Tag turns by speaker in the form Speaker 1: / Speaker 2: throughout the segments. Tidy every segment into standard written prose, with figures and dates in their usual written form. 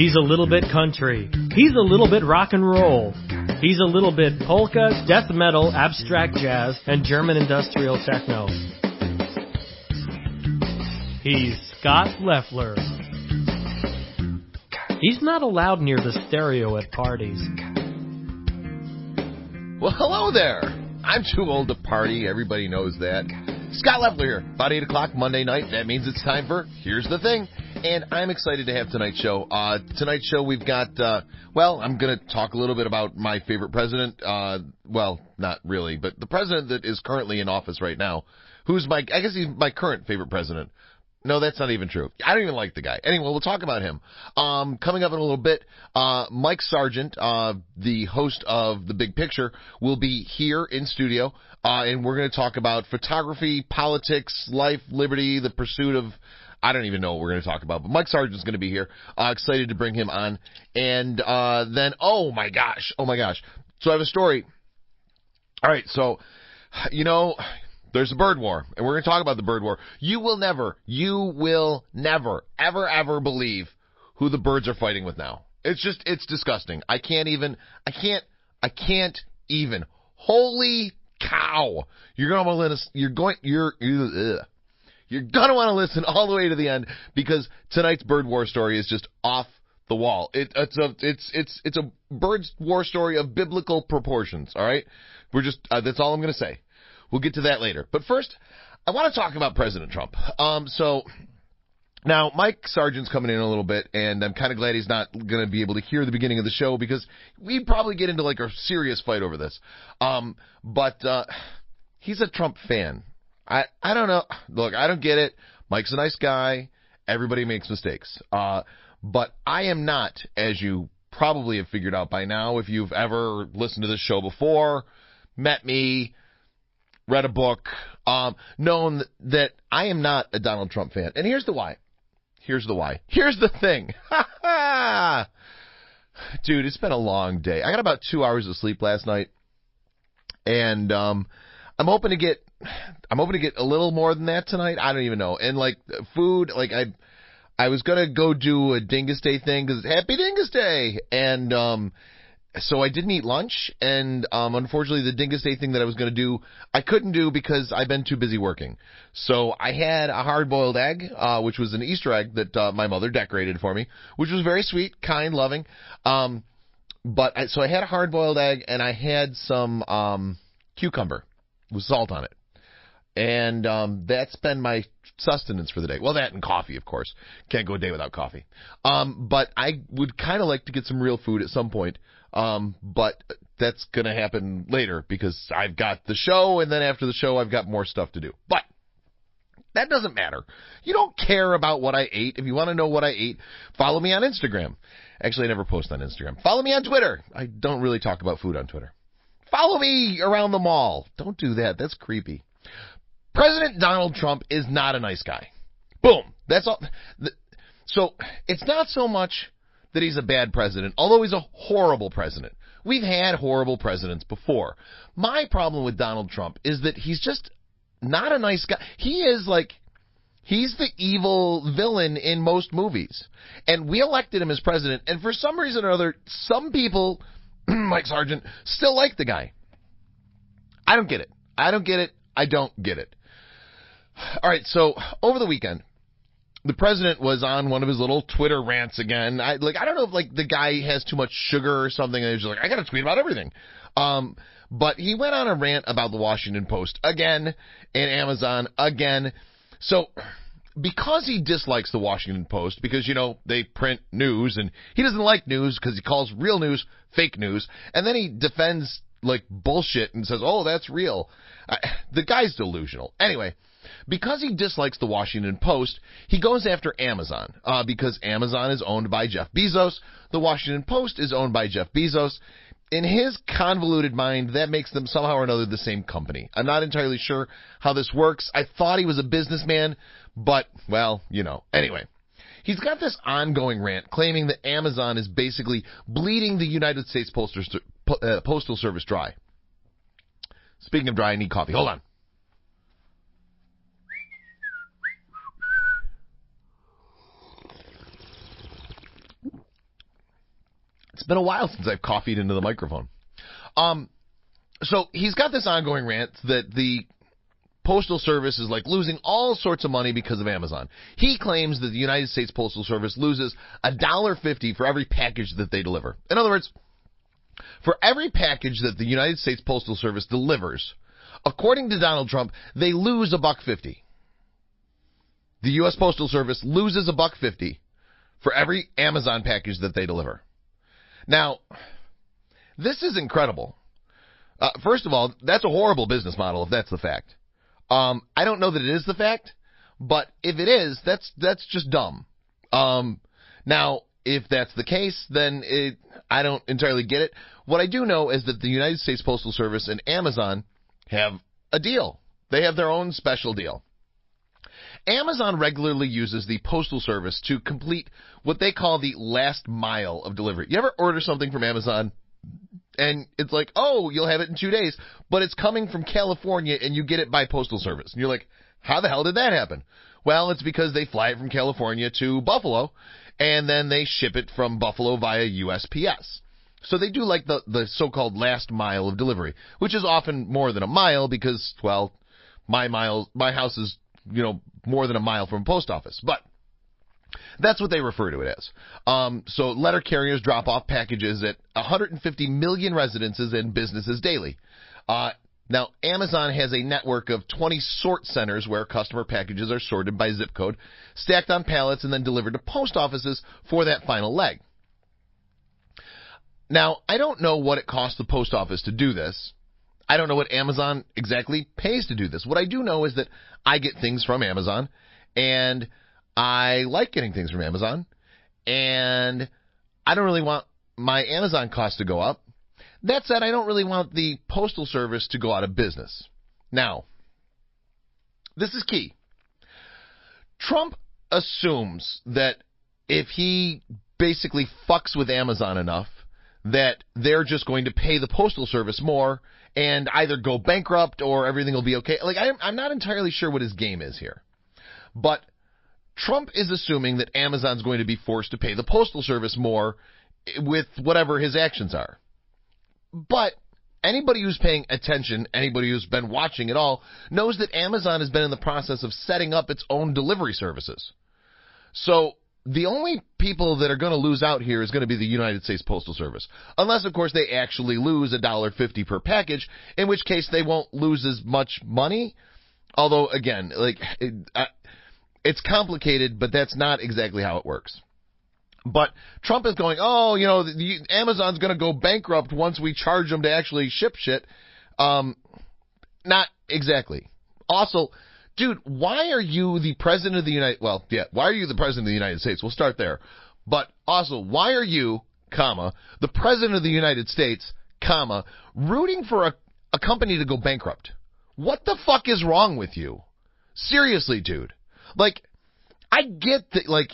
Speaker 1: He's a little bit country. He's a little bit rock and roll. He's a little bit polka, death metal, abstract jazz, and German industrial techno. He's Scott Leffler. He's not allowed near the stereo at parties.
Speaker 2: Well, hello there. I'm too old to party. Everybody knows that. Scott Leffler here. About 8 o'clock Monday night. That means it's time for Here's the Thing. And I'm excited to have tonight's show. Tonight's show we've got, I'm going to talk a little bit about my favorite president. Well, not really, but the president that is currently in office right now, he's my current favorite president. No, that's not even true. I don't even like the guy. Anyway, we'll talk about him. Coming up in a little bit, Mike Sargent, the host of The Big Picture, will be here in studio, and we're going to talk about photography, politics, life, liberty, the pursuit of, I don't even know what we're going to talk about, but Mike Sargent's going to be here. Excited to bring him on. And then, oh my gosh. So I have a story. All right, so, there's a bird war, and we're going to talk about the bird war. You will never, ever believe who the birds are fighting with now. It's disgusting. I can't even. Holy cow! You're going to want to listen all the way to the end, because tonight's bird war story is just off the wall. It's a bird war story of biblical proportions. All right, that's all I'm going to say. We'll get to that later. But first, I want to talk about President Trump. So now Mike Sargent's coming in a little bit, and I'm kind of glad he's not going to be able to hear the beginning of the show, because we'd probably get into like a serious fight over this. But he's a Trump fan. I don't know. Look, I don't get it. Mike's a nice guy. Everybody makes mistakes. But I am not, as you probably have figured out by now, if you've ever listened to this show before, met me, read a book, known that I am not a Donald Trump fan. And here's the why. Here's the thing. Dude, it's been a long day. I got about 2 hours of sleep last night. And I'm hoping to get a little more than that tonight. I don't even know. And like food, like I was going to go do a Dingus Day thing, because it's Happy Dingus Day. And so I didn't eat lunch, and unfortunately the Dingus Day thing that I was going to do, I couldn't do because I've been too busy working. So I had a hard-boiled egg, which was an Easter egg that my mother decorated for me, which was very sweet, kind, loving. So I had a hard-boiled egg, and I had some cucumber with salt on it. And that's been my sustenance for the day. Well, that and coffee, of course. Can't go a day without coffee. But I would kind of like to get some real food at some point. But that's going to happen later, because I've got the show, and then after the show I've got more stuff to do. But that doesn't matter. You don't care about what I ate. If you want to know what I ate, follow me on Instagram. Actually, I never post on Instagram. Follow me on Twitter. I don't really talk about food on Twitter. Follow me around the mall. Don't do that. That's creepy. President Donald Trump is not a nice guy. Boom. That's all. So it's not so much that he's a bad president, although he's a horrible president. We've had horrible presidents before. My problem with Donald Trump is that he's just not a nice guy. He's the evil villain in most movies. And we elected him as president, and for some reason or other, some people, Mike Sargent, still like the guy. I don't get it. I don't get it. All right, so over the weekend, the president was on one of his little Twitter rants again. I don't know if the guy has too much sugar or something, and he's just like, I got to tweet about everything. But he went on a rant about the Washington Post again, and Amazon again. So because he dislikes the Washington Post, because, they print news, and he doesn't like news because he calls real news fake news, and then he defends bullshit and says, oh, that's real. The guy's delusional. Anyway, because he dislikes the Washington Post, he goes after Amazon, because Amazon is owned by Jeff Bezos. The Washington Post is owned by Jeff Bezos. In his convoluted mind, that makes them somehow or another the same company. I'm not entirely sure how this works. I thought he was a businessman, but, well, Anyway, he's got this ongoing rant claiming that Amazon is basically bleeding the United States Postal Service dry. Speaking of dry, I need coffee. Hold on. It's been a while since I've coffeed into the microphone. So he's got this ongoing rant that the Postal Service is like losing all sorts of money because of Amazon. He claims that the United States Postal Service loses $1.50 for every package that they deliver. In other words, for every package that the United States Postal Service delivers, according to Donald Trump, they lose $1.50. The U.S. Postal Service loses $1.50 for every Amazon package that they deliver. Now, this is incredible. First of all, that's a horrible business model if that's the fact. I don't know that it is the fact, but if it is, that's just dumb. Now, if that's the case, then I don't entirely get it. What I do know is that the United States Postal Service and Amazon have a deal. They have their own special deal. Amazon regularly uses the Postal Service to complete what they call the last mile of delivery. You ever order something from Amazon and it's like, oh, you'll have it in 2 days, but it's coming from California and you get it by Postal Service. And you're like, how the hell did that happen? Well, it's because they fly it from California to Buffalo and then they ship it from Buffalo via USPS. So they do like the so-called last mile of delivery, which is often more than a mile because, well, my house is, more than a mile from a post office. But that's what they refer to it as. So letter carriers drop off packages at 150 million residences and businesses daily. Now, Amazon has a network of 20 sort centers where customer packages are sorted by zip code, stacked on pallets, and then delivered to post offices for that final leg. Now, I don't know what it costs the post office to do this. I don't know what Amazon exactly pays to do this. What I do know is that I get things from Amazon, and I like getting things from Amazon, and I don't really want my Amazon costs to go up. That said, I don't really want the Postal Service to go out of business. Now, this is key. Trump assumes that if he basically fucks with Amazon enough, that they're just going to pay the Postal Service more and either go bankrupt or everything will be okay. Like, I'm not entirely sure what his game is here. But Trump is assuming that Amazon's going to be forced to pay the Postal Service more with whatever his actions are. But anybody who's paying attention, anybody who's been watching it all, knows that Amazon has been in the process of setting up its own delivery services. So the only people that are going to lose out here is going to be the United States Postal Service. Unless, of course, they actually lose $1.50 per package, in which case they won't lose as much money. Although, again, it's complicated, but that's not exactly how it works. But Trump is going, Amazon's going to go bankrupt once we charge them to actually ship shit. Not exactly. Also, dude, why are you the president of the why are you the president of the United States? We'll start there. But also, why are you, the president of the United States, rooting for a company to go bankrupt? What the fuck is wrong with you? Seriously, dude. I get that,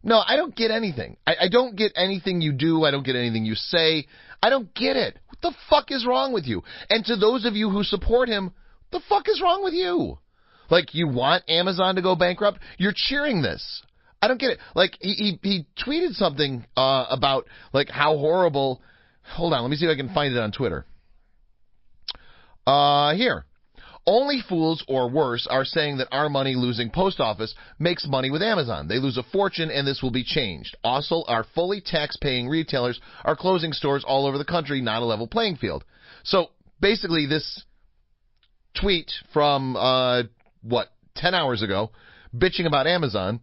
Speaker 2: no, I don't get anything. I don't get anything you do. I don't get anything you say. I don't get it. What the fuck is wrong with you? And to those of you who support him, what the fuck is wrong with you? You want Amazon to go bankrupt? You're cheering this. I don't get it. He tweeted something about, how horrible. Hold on, let me see if I can find it on Twitter. Here. Only fools or worse are saying that our money-losing post office makes money with Amazon. They lose a fortune, and this will be changed. Also, our fully tax-paying retailers are closing stores all over the country, not a level playing field. So, basically, this tweet from, 10 hours ago, bitching about Amazon,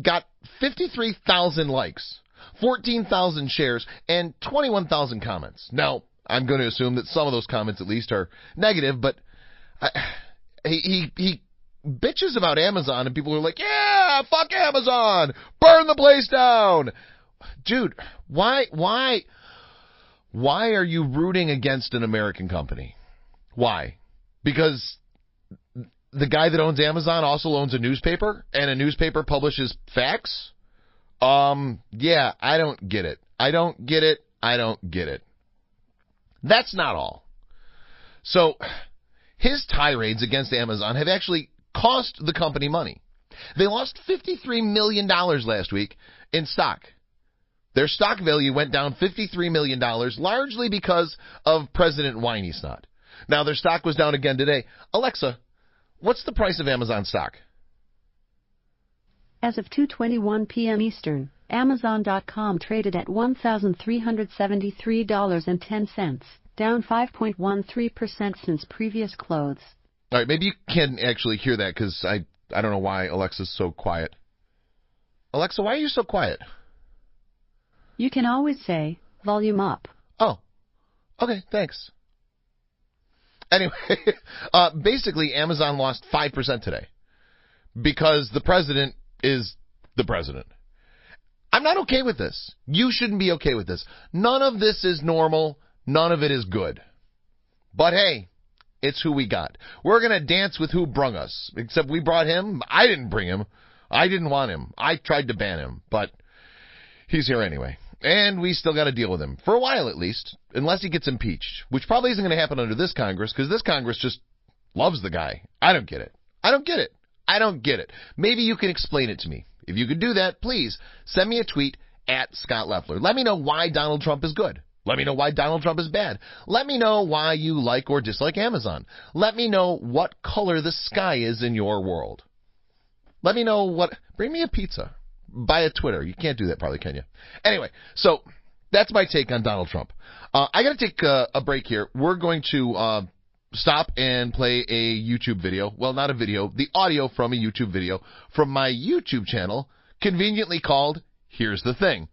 Speaker 2: got 53,000 likes, 14,000 shares, and 21,000 comments. Now, I'm going to assume that some of those comments, at least, are negative, but he bitches about Amazon, and people are like, yeah, fuck Amazon, burn the place down. Dude, why are you rooting against an American company? Why? Because the guy that owns Amazon also owns a newspaper, and a newspaper publishes facts? Yeah, I don't get it. I don't get it. That's not all. So, his tirades against Amazon have actually cost the company money. They lost $53 million last week in stock. Their stock value went down $53 million, largely because of President Whiny Snot. Now, their stock was down again today. Alexa, what's the price of Amazon stock?
Speaker 3: As of 2:21 p.m. Eastern, Amazon.com traded at $1,373.10, down 5.13% since previous close.
Speaker 2: All right, maybe you can actually hear that because I don't know why Alexa's so quiet. Alexa, why are you so quiet?
Speaker 3: You can always say, volume up.
Speaker 2: Oh, okay, thanks. Anyway, basically, Amazon lost 5% today because the president is the president. I'm not okay with this. You shouldn't be okay with this. None of this is normal. None of it is good. But hey, it's who we got. We're going to dance with who brung us. Except we brought him. I didn't bring him. I didn't want him. I tried to ban him. But he's here anyway. And we still got to deal with him. For a while at least. Unless he gets impeached. Which probably isn't going to happen under this Congress. Because this Congress just loves the guy. I don't get it. I don't get it. I don't get it. Maybe you can explain it to me. If you could do that, please send me a tweet at Scott Leffler. Let me know why Donald Trump is good. Let me know why Donald Trump is bad. Let me know why you like or dislike Amazon. Let me know what color the sky is in your world. Let me know what... Bring me a pizza. Buy a Twitter. You can't do that probably, can you? Anyway, so that's my take on Donald Trump. I got to take a break here. We're going to... stop and play a YouTube video. Well, not a video. The audio from a YouTube video from my YouTube channel, conveniently called Here's the Thing.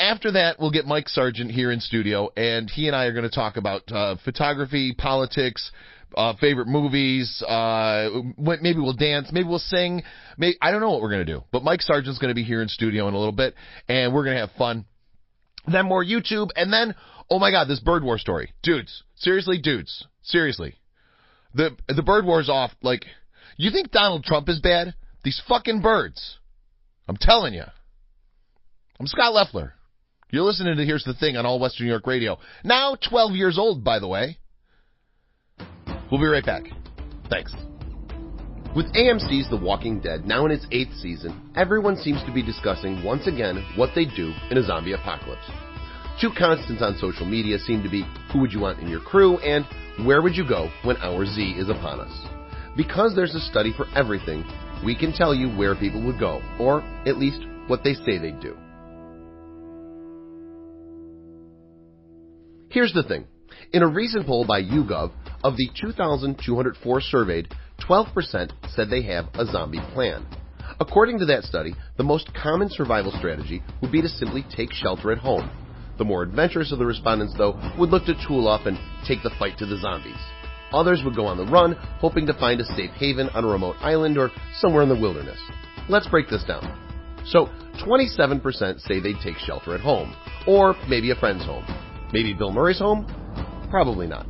Speaker 2: After that, we'll get Mike Sargent here in studio, and he and I are going to talk about photography, politics, favorite movies. Maybe we'll dance. Maybe we'll sing. I don't know what we're going to do. But Mike Sargent's going to be here in studio in a little bit, and we're going to have fun. Then more YouTube, and then, oh my God, this bird war story. Dudes. Seriously, dudes. Seriously. The bird war is off. Like, you think Donald Trump is bad? These fucking birds. I'm telling you. I'm Scott Leffler. You're listening to Here's the Thing on All Western New York Radio. Now 12 years old, by the way. We'll be right back. Thanks.
Speaker 4: With AMC's The Walking Dead now in its 8th season, everyone seems to be discussing once again what they do in a zombie apocalypse. Two constants on social media seem to be who would you want in your crew and where would you go when hour Z is upon us. Because there's a study for everything, we can tell you where people would go, or at least what they say they'd do. Here's the thing. In a recent poll by YouGov, of the 2,204 surveyed, 12% said they have a zombie plan. According to that study, the most common survival strategy would be to simply take shelter at home. The more adventurous of the respondents, though, would look to tool up and take the fight to the zombies. Others would go on the run, hoping to find a safe haven on a remote island or somewhere in the wilderness. Let's break this down. So, 27% say they'd take shelter at home, or maybe a friend's home. Maybe Bill Murray's home? Probably not.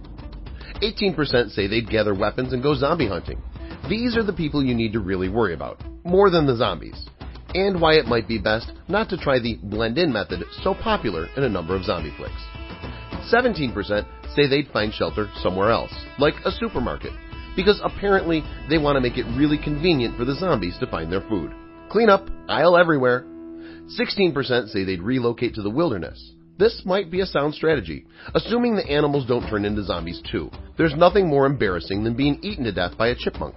Speaker 4: 18% say they'd gather weapons and go zombie hunting. These are the people you need to really worry about, more than the zombies. And why it might be best not to try the blend-in method so popular in a number of zombie flicks. 17% say they'd find shelter somewhere else, like a supermarket, because apparently they want to make it really convenient for the zombies to find their food. Clean up, aisle everywhere. 16% say they'd relocate to the wilderness. This might be a sound strategy, assuming the animals don't turn into zombies too. There's nothing more embarrassing than being eaten to death by a chipmunk.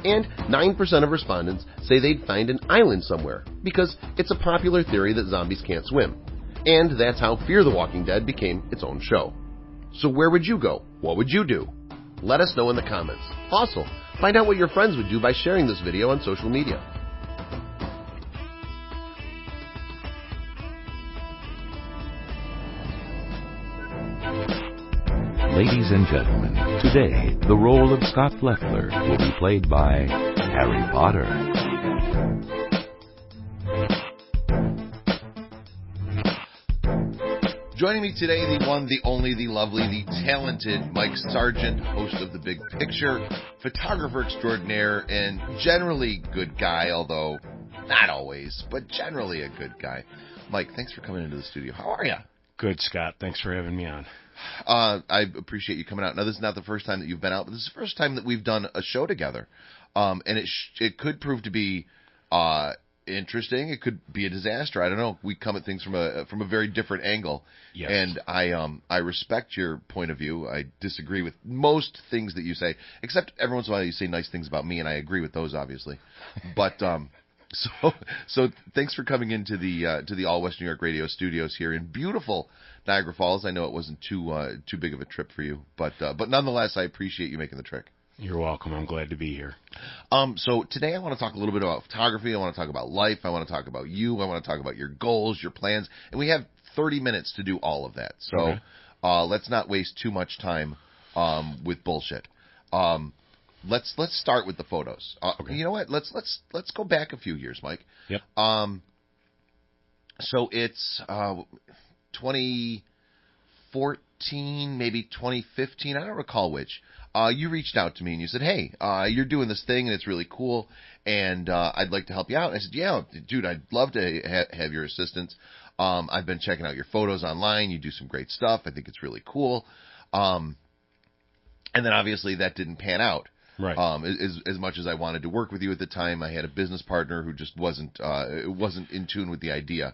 Speaker 4: And 9% of respondents say they'd find an island somewhere, because it's a popular theory that zombies can't swim. And that's how Fear the Walking Dead became its own show. So where would you go? What would you do? Let us know in the comments. Also, find out what your friends would do by sharing this video on social media.
Speaker 5: Ladies and gentlemen, today the role of Scott Leffler will be played by Harry Potter.
Speaker 2: Joining me today, the one, the only, the lovely, the talented Mike Sargent, host of The Big Picture, photographer extraordinaire, and generally good guy, although not always, but generally a good guy. Mike, thanks for coming into the studio. How are you?
Speaker 6: Good, Scott. Thanks for having me on.
Speaker 2: I appreciate you coming out. Now, this is not the first time that you've been out, but this is the first time that we've done a show together. And it could prove to be interesting. It could be a disaster. I don't know. We come at things from a very different angle.
Speaker 6: Yes.
Speaker 2: And I respect your point of view. I disagree with most things that you say, except every once in a while you say nice things about me, and I agree with those, obviously. But so thanks for coming into the All West New York Radio Studios here in beautiful Niagara Falls. I know it wasn't too big of a trip for you, but nonetheless, I appreciate you making the trek.
Speaker 6: You're welcome. I'm glad to be here.
Speaker 2: So today I want to talk a little bit about photography. I want to talk about life. I want to talk about you. I want to talk about your goals, your plans, and we have 30 minutes to do all of that. So
Speaker 6: Okay.
Speaker 2: Let's not waste too much time with bullshit. Let's start with the photos.
Speaker 6: Okay.
Speaker 2: You know what? Let's go back a few years, Mike.
Speaker 6: Yep.
Speaker 2: So it's 2014, maybe 2015. I don't recall which. You reached out to me and you said, "Hey, you're doing this thing and it's really cool, and I'd like to help you out." And I said, "Yeah, dude, I'd love to have your assistance. I've been checking out your photos online. You do some great stuff. I think it's really cool." And then obviously that didn't pan out.
Speaker 6: Right.
Speaker 2: As much as I wanted to work with you at the time, I had a business partner who just wasn't in tune with the idea.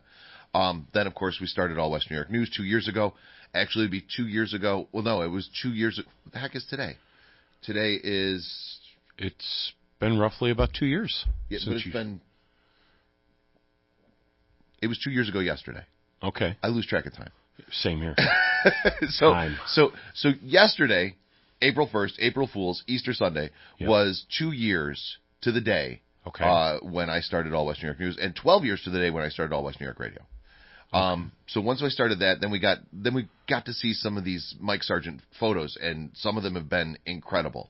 Speaker 2: Then of course we started All West New York News 2 years ago. Actually, it'd be 2 years ago. Well, no, it was 2 years. What the heck is today? Today is.
Speaker 6: It's been roughly about 2 years.
Speaker 2: Yeah, but it's been. It was 2 years ago yesterday.
Speaker 6: Okay.
Speaker 2: I lose track of time.
Speaker 6: Same here.
Speaker 2: So yesterday, April 1st, April Fool's, Easter Sunday,
Speaker 6: Yep.
Speaker 2: was 2 years to the day.
Speaker 6: Okay.
Speaker 2: When I started All West New York News, and 12 years to the day when I started All West New York Radio. So once I started that, then we got to see some of these Mike Sargent photos, and some of them have been incredible.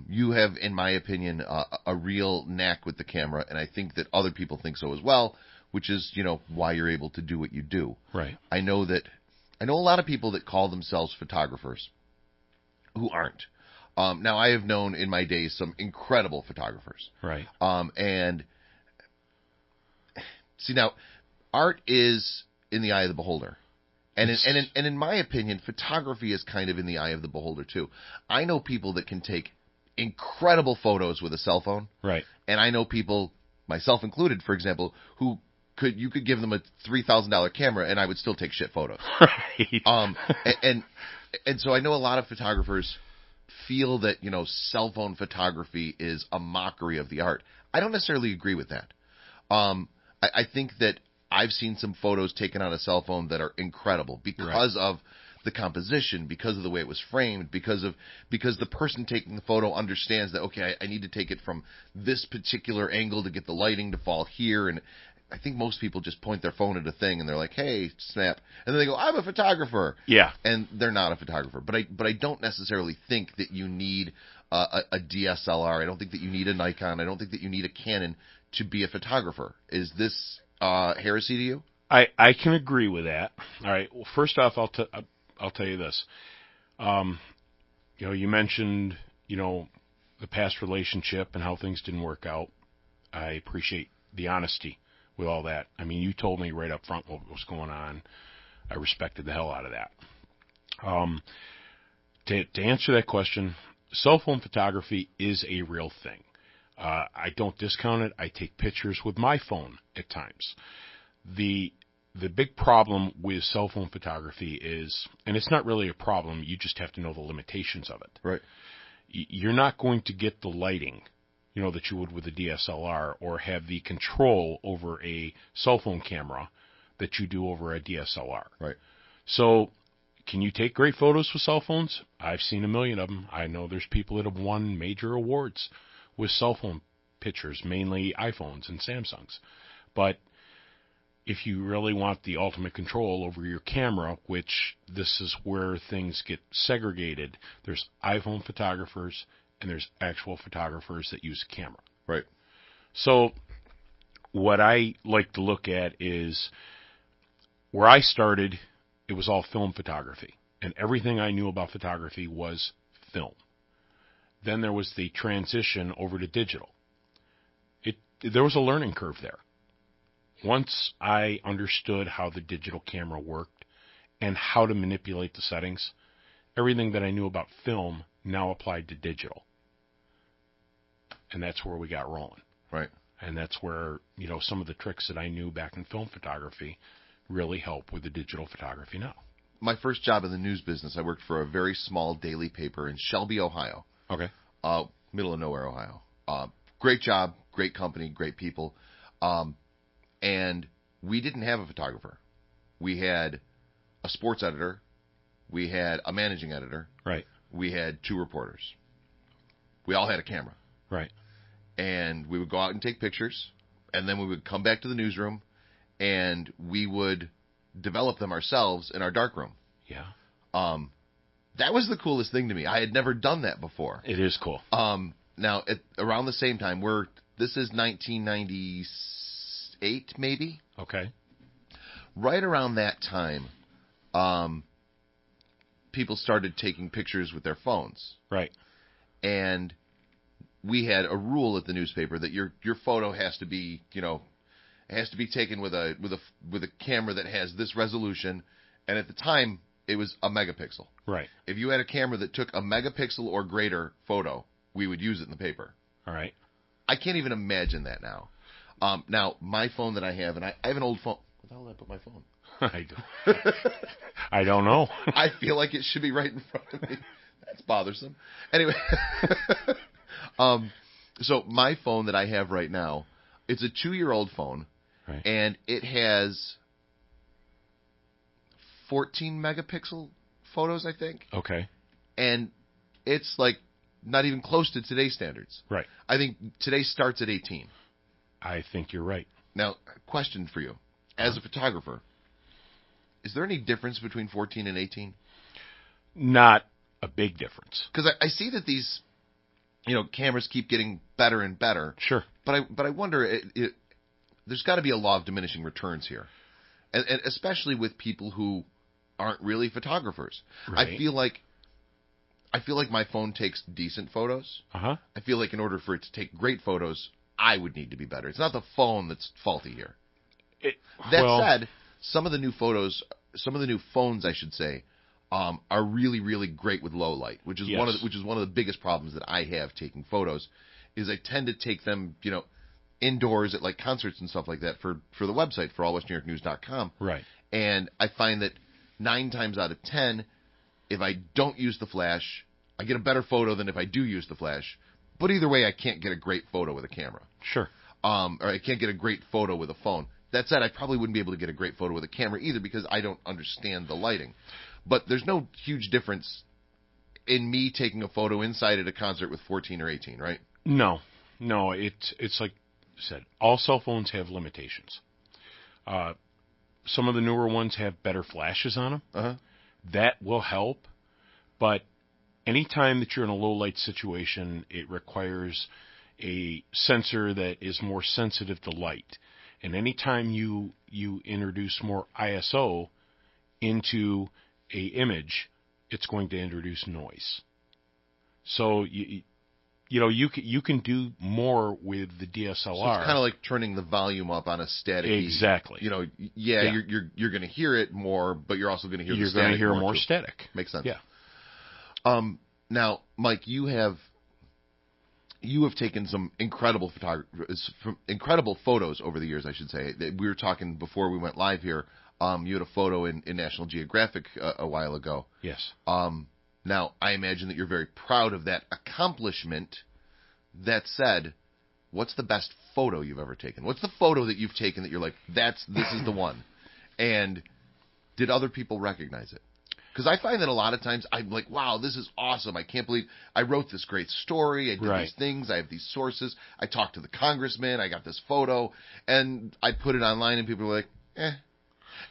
Speaker 2: You have, in my opinion, a real knack with the camera, and I think that other people think so as well, which is, why you're able to do what you do.
Speaker 6: Right.
Speaker 2: I know a lot of people that call themselves photographers who aren't. Now, I have known in my days some incredible photographers.
Speaker 6: Right.
Speaker 2: And see, now, art is in the eye of the beholder. And in my opinion, photography is kind of in the eye of the beholder, too. I know people that can take incredible photos with a cell phone.
Speaker 6: Right.
Speaker 2: And I know people, myself included, for example, who you could give them a $3,000 camera and I would still take shit photos.
Speaker 6: Right.
Speaker 2: And so I know a lot of photographers feel that, cell phone photography is a mockery of the art. I don't necessarily agree with that. I think that I've seen some photos taken on a cell phone that are incredible because of the composition, because of the way it was framed, because the person taking the photo understands that, okay, I need to take it from this particular angle to get the lighting to fall here. And I think most people just point their phone at a thing and they're like, "Hey, snap," and then they go, "I'm a photographer."
Speaker 6: Yeah.
Speaker 2: And they're not a photographer. But I don't necessarily think that you need a DSLR. I don't think that you need a Nikon. I don't think that you need a Canon to be a photographer. Is this heresy to you?
Speaker 6: I can agree with that. All right. Well, first off, I'll tell you this. You mentioned the past relationship and how things didn't work out. I appreciate the honesty with all that. I mean, you told me right up front what was going on. I respected the hell out of that. To answer that question, cell phone photography is a real thing. I don't discount it. I take pictures with my phone at times. The big problem with cell phone photography is, and it's not really a problem, you just have to know the limitations of it.
Speaker 2: Right.
Speaker 6: You're not going to get the lighting, that you would with a DSLR, or have the control over a cell phone camera that you do over a DSLR.
Speaker 2: Right.
Speaker 6: So, can you take great photos with cell phones? I've seen a million of them. I know there's people that have won major awards with cell phone pictures, mainly iPhones and Samsungs. But if you really want the ultimate control over your camera, which this is where things get segregated, there's iPhone photographers and there's actual photographers that use a camera.
Speaker 2: Right.
Speaker 6: So what I like to look at is where I started, it was all film photography. And everything I knew about photography was film. Then there was the transition over to digital. There was a learning curve there. Once I understood how the digital camera worked and how to manipulate the settings, everything that I knew about film now applied to digital. And that's where we got rolling.
Speaker 2: Right.
Speaker 6: And that's where, some of the tricks that I knew back in film photography really help with the digital photography now.
Speaker 2: My first job in the news business, I worked for a very small daily paper in Shelby, Ohio.
Speaker 6: Okay.
Speaker 2: Middle of nowhere, Ohio. Great job, great company, great people. And we didn't have a photographer. We had a sports editor. We had a managing editor.
Speaker 6: Right.
Speaker 2: We had 2 reporters. We all had a camera.
Speaker 6: Right.
Speaker 2: And we would go out and take pictures, and then we would come back to the newsroom, and we would develop them ourselves in our darkroom.
Speaker 6: Yeah.
Speaker 2: That was the coolest thing to me. I had never done that before.
Speaker 6: It is cool.
Speaker 2: Now, around the same time, this is 1998, maybe?
Speaker 6: Okay.
Speaker 2: Right around that time, people started taking pictures with their phones.
Speaker 6: Right.
Speaker 2: And we had a rule at the newspaper that your photo has to be, taken with a camera that has this resolution, and at the time it was a megapixel.
Speaker 6: Right.
Speaker 2: If you had a camera that took a megapixel or greater photo, we would use it in the paper.
Speaker 6: All right.
Speaker 2: I can't even imagine that now. Now my phone that I have, and I have an old phone. Where the hell did I put my phone?
Speaker 6: I don't know.
Speaker 2: I feel like it should be right in front of me. That's bothersome. Anyway, so my phone that I have right now, it's a 2-year-old phone,
Speaker 6: right.
Speaker 2: And it has 14 megapixel photos, I think.
Speaker 6: Okay.
Speaker 2: And it's like not even close to today's standards.
Speaker 6: Right.
Speaker 2: I think today starts at 18.
Speaker 6: I think you're right.
Speaker 2: Now, question for you. As a photographer, is there any difference between 14 and 18?
Speaker 6: Not a big difference.
Speaker 2: Because I see that these, cameras keep getting better and better.
Speaker 6: Sure.
Speaker 2: But I wonder, there's got to be a law of diminishing returns here, and especially with people who aren't really photographers.
Speaker 6: Right.
Speaker 2: I feel like my phone takes decent photos.
Speaker 6: Uh-huh. I
Speaker 2: feel like in order for it to take great photos, I would need to be better. It's not the phone that's faulty here. That said, some of the new phones, I should say, are really, really great with low light, which is
Speaker 6: yes.
Speaker 2: one of the biggest problems that I have taking photos, is I tend to take them, indoors at like concerts and stuff like that for the website, for allwestnewyorknews.com.
Speaker 6: Right.
Speaker 2: And I find that 9 times out of 10, if I don't use the flash, I get a better photo than if I do use the flash. But either way, I can't get a great photo with a camera.
Speaker 6: Sure.
Speaker 2: Or I can't get a great photo with a phone. That said, I probably wouldn't be able to get a great photo with a camera either, because I don't understand the lighting. But there's no huge difference in me taking a photo inside at a concert with 14 or 18, right?
Speaker 6: No. It's like I said, all cell phones have limitations. Some of the newer ones have better flashes on them.
Speaker 2: Uh-huh.
Speaker 6: That will help. But anytime that you're in a low light situation, it requires a sensor that is more sensitive to light. And anytime you introduce more ISO into a image, it's going to introduce noise. So you can do more with the DSLR.
Speaker 2: So it's kind of like turning the volume up on a static.
Speaker 6: Exactly.
Speaker 2: You're going to hear it more, but you're also going to hear the static.
Speaker 6: You're going to hear more
Speaker 2: too.
Speaker 6: static.
Speaker 2: Makes sense.
Speaker 6: Yeah.
Speaker 2: Now, Mike, you have taken some incredible photos over the years, I should say. We were talking before we went live here. You had a photo in National Geographic a while ago.
Speaker 6: Yes.
Speaker 2: Now, I imagine that you're very proud of that accomplishment. That said, what's the best photo you've ever taken? What's the photo that you've taken that you're like, this is the one? And did other people recognize it? Because I find that a lot of times I'm like, wow, this is awesome. I can't believe I wrote this great story. I did these things. I have these sources. I talked to the congressman. I got this photo. And I put it online and people are like, eh.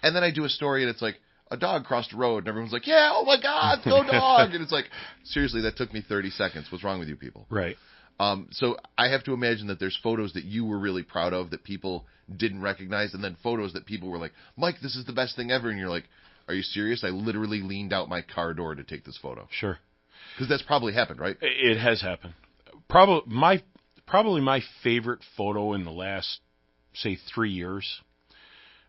Speaker 2: And then I do a story and it's like, a dog crossed the road. And everyone's like, yeah, oh my God, go dog. And it's like, seriously, that took me 30 seconds. What's wrong with you people?
Speaker 6: Right.
Speaker 2: So I have to imagine that there's photos that you were really proud of that people didn't recognize. And then photos that people were like, Mike, this is the best thing ever. And you're like, are you serious? I literally leaned out my car door to take this photo.
Speaker 6: Sure.
Speaker 2: Because that's probably happened, right?
Speaker 6: It has happened. Probably my favorite photo in the last, say, 3 years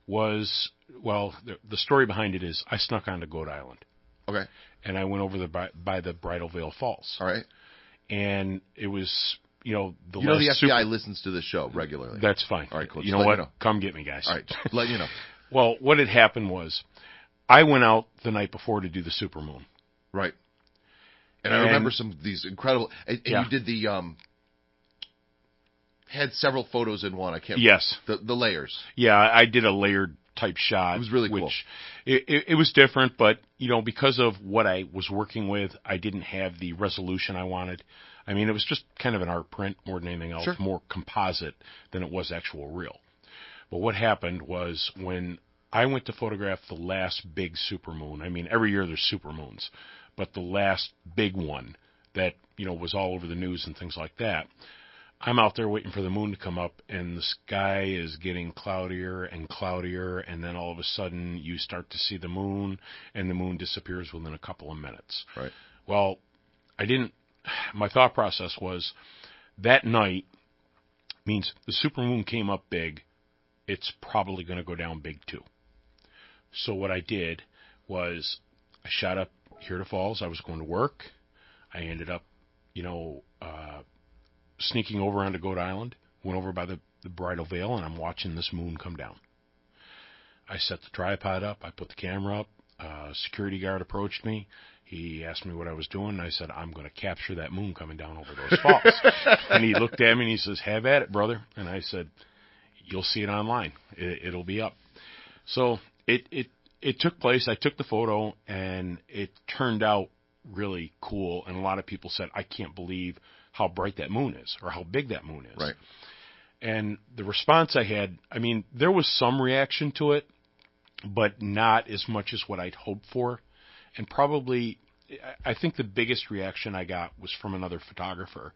Speaker 6: was, well, the story behind it is I snuck onto Goat Island.
Speaker 2: Okay.
Speaker 6: And I went over by the Bridal Veil Falls.
Speaker 2: All right.
Speaker 6: And it was
Speaker 2: The FBI listens to the show regularly.
Speaker 6: That's fine.
Speaker 2: All right, cool.
Speaker 6: You know what? Come get me, guys.
Speaker 2: All right, let you know.
Speaker 6: Well, what had happened was I went out the night before to do the supermoon.
Speaker 2: Right. And I remember some of these incredible. And
Speaker 6: Yeah.
Speaker 2: you did the had several photos in one. I can't.
Speaker 6: Yes.
Speaker 2: The layers.
Speaker 6: Yeah, I did a layered type shot.
Speaker 2: It was really cool.
Speaker 6: Which it was different, but because of what I was working with, I didn't have the resolution I wanted. I mean, it was just kind of an art print more than anything else,
Speaker 2: Sure.
Speaker 6: more composite than it was actual real. But what happened was when I went to photograph the last big supermoon. I mean, every year there's supermoons, but the last big one that was all over the news and things like that. I'm out there waiting for the moon to come up, and the sky is getting cloudier and cloudier, and then all of a sudden you start to see the moon, and the moon disappears within a couple of minutes.
Speaker 2: Right.
Speaker 6: Well, my thought process was that night means the supermoon came up big, it's probably going to go down big too. So what I did was I shot up here to Falls. I was going to work. I ended up, sneaking over onto Goat Island, went over by the Bridal Veil, and I'm watching this moon come down. I set the tripod up. I put the camera up. A security guard approached me. He asked me what I was doing, and I said, I'm going to capture that moon coming down over those falls. And he looked at me, and he says, have at it, brother. And I said, you'll see it online. It'll be up. So it took place. I took the photo, and it turned out really cool. And a lot of people said, I can't believe how bright that moon is or how big that moon is.
Speaker 2: Right.
Speaker 6: And the response I had, there was some reaction to it, but not as much as what I'd hoped for. And probably, I think the biggest reaction I got was from another photographer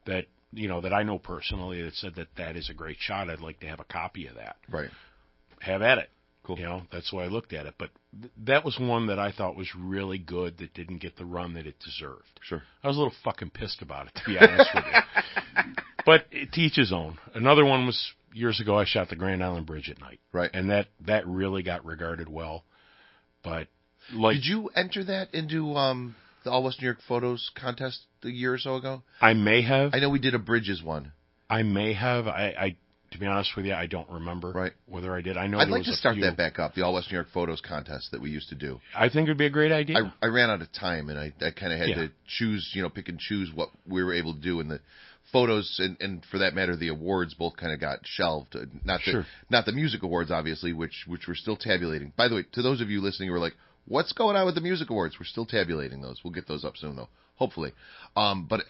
Speaker 6: that I know personally that said that is a great shot. I'd like to have a copy of that.
Speaker 2: Right.
Speaker 6: Have at it.
Speaker 2: Cool.
Speaker 6: That's why I looked at it. But that was one that I thought was really good that didn't get the run that it deserved.
Speaker 2: Sure.
Speaker 6: I was a little fucking pissed about it, to be honest with you. But to each his own. Another one was years ago. I shot the Grand Island Bridge at night.
Speaker 2: Right.
Speaker 6: And that really got regarded well. But
Speaker 2: did you enter that into the All West New York Photos contest a year or so ago?
Speaker 6: I may have.
Speaker 2: I know we did a Bridges one.
Speaker 6: I may have. I to be honest with you, I don't remember whether I did. I know
Speaker 2: I'd like to start that back up, the All West New York Photos contest that we used to do.
Speaker 6: I think it would be a great idea.
Speaker 2: I ran out of time, and I kind of had to choose, pick and choose what we were able to do. And the photos, and for that matter, the awards both kind of got shelved. Not the music awards, obviously, which we're still tabulating. By the way, to those of you listening who are like, what's going on with the music awards? We're still tabulating those. We'll get those up soon, though, hopefully. But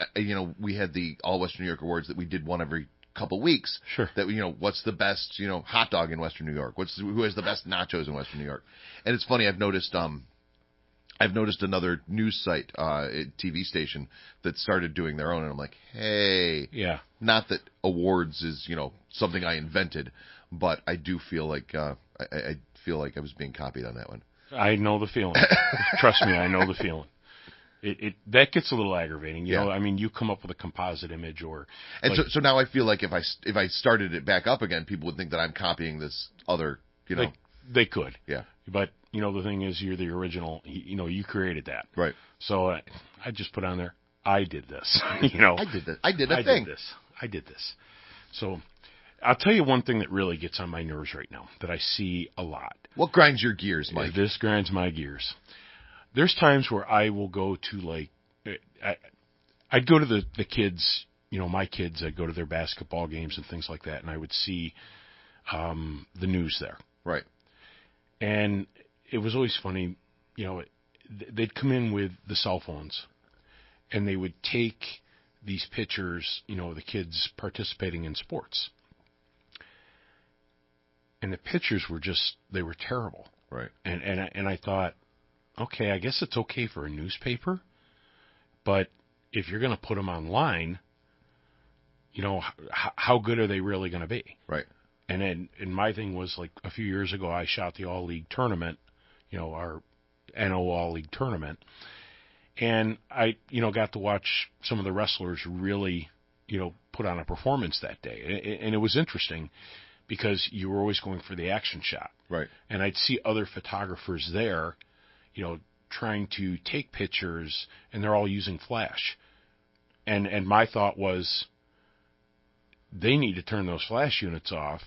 Speaker 2: we had the All Western New York awards that we did one every couple weeks.
Speaker 6: Sure.
Speaker 2: That what's the best hot dog in Western New York? Who has the best nachos in Western New York? And it's funny, I've noticed another news site, TV station that started doing their own, and I'm like, hey, not that awards is something I invented, but I do feel like I feel like I was being copied on that one.
Speaker 6: I know the feeling. Trust me, I know the feeling. That gets a little aggravating. You come up with a composite image
Speaker 2: and so now I feel like if I started it back up again, people would think that I'm copying this other,
Speaker 6: They could.
Speaker 2: Yeah.
Speaker 6: But, the thing is, you're the original. You created that.
Speaker 2: Right.
Speaker 6: So I just put on there, I did this.
Speaker 2: I did this. I did this.
Speaker 6: So I'll tell you one thing that really gets on my nerves right now that I see a lot.
Speaker 2: What grinds your gears, Mike?
Speaker 6: This grinds my gears. There's times where I will go to I'd go to the kids, my kids, I'd go to their basketball games and things like that, and I would see the news there.
Speaker 2: Right.
Speaker 6: And it was always funny, they'd come in with the cell phones, and they would take these pictures, the kids participating in sports. And the pictures were they were terrible.
Speaker 2: Right.
Speaker 6: And I thought, okay, I guess it's okay for a newspaper, but if you're going to put them online, how good are they really going to be?
Speaker 2: Right.
Speaker 6: And my thing was, a few years ago, I shot the All-League tournament, our NO All-League tournament, and I, got to watch some of the wrestlers really, put on a performance that day. And it was interesting because you were always going for the action shot.
Speaker 2: Right.
Speaker 6: And I'd see other photographers there, trying to take pictures, and they're all using flash. And my thought was, they need to turn those flash units off,